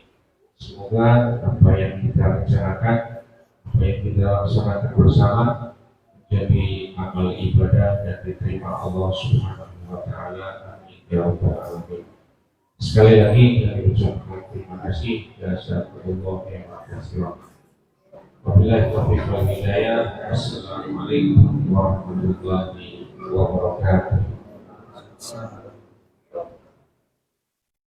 Semoga apa yang kita rencanakan, apa yang kita laksanakan bersama menjadi amal ibadah dan diterima Allah Subhanahu wa taala. Amin ya rabbal alamin. Sekali lagi kami ucapkan terima kasih. Jazakumullah khairan. Wabillahi taufiq wal hidayah. Assalamualaikum warahmatullahi wabarakatuh.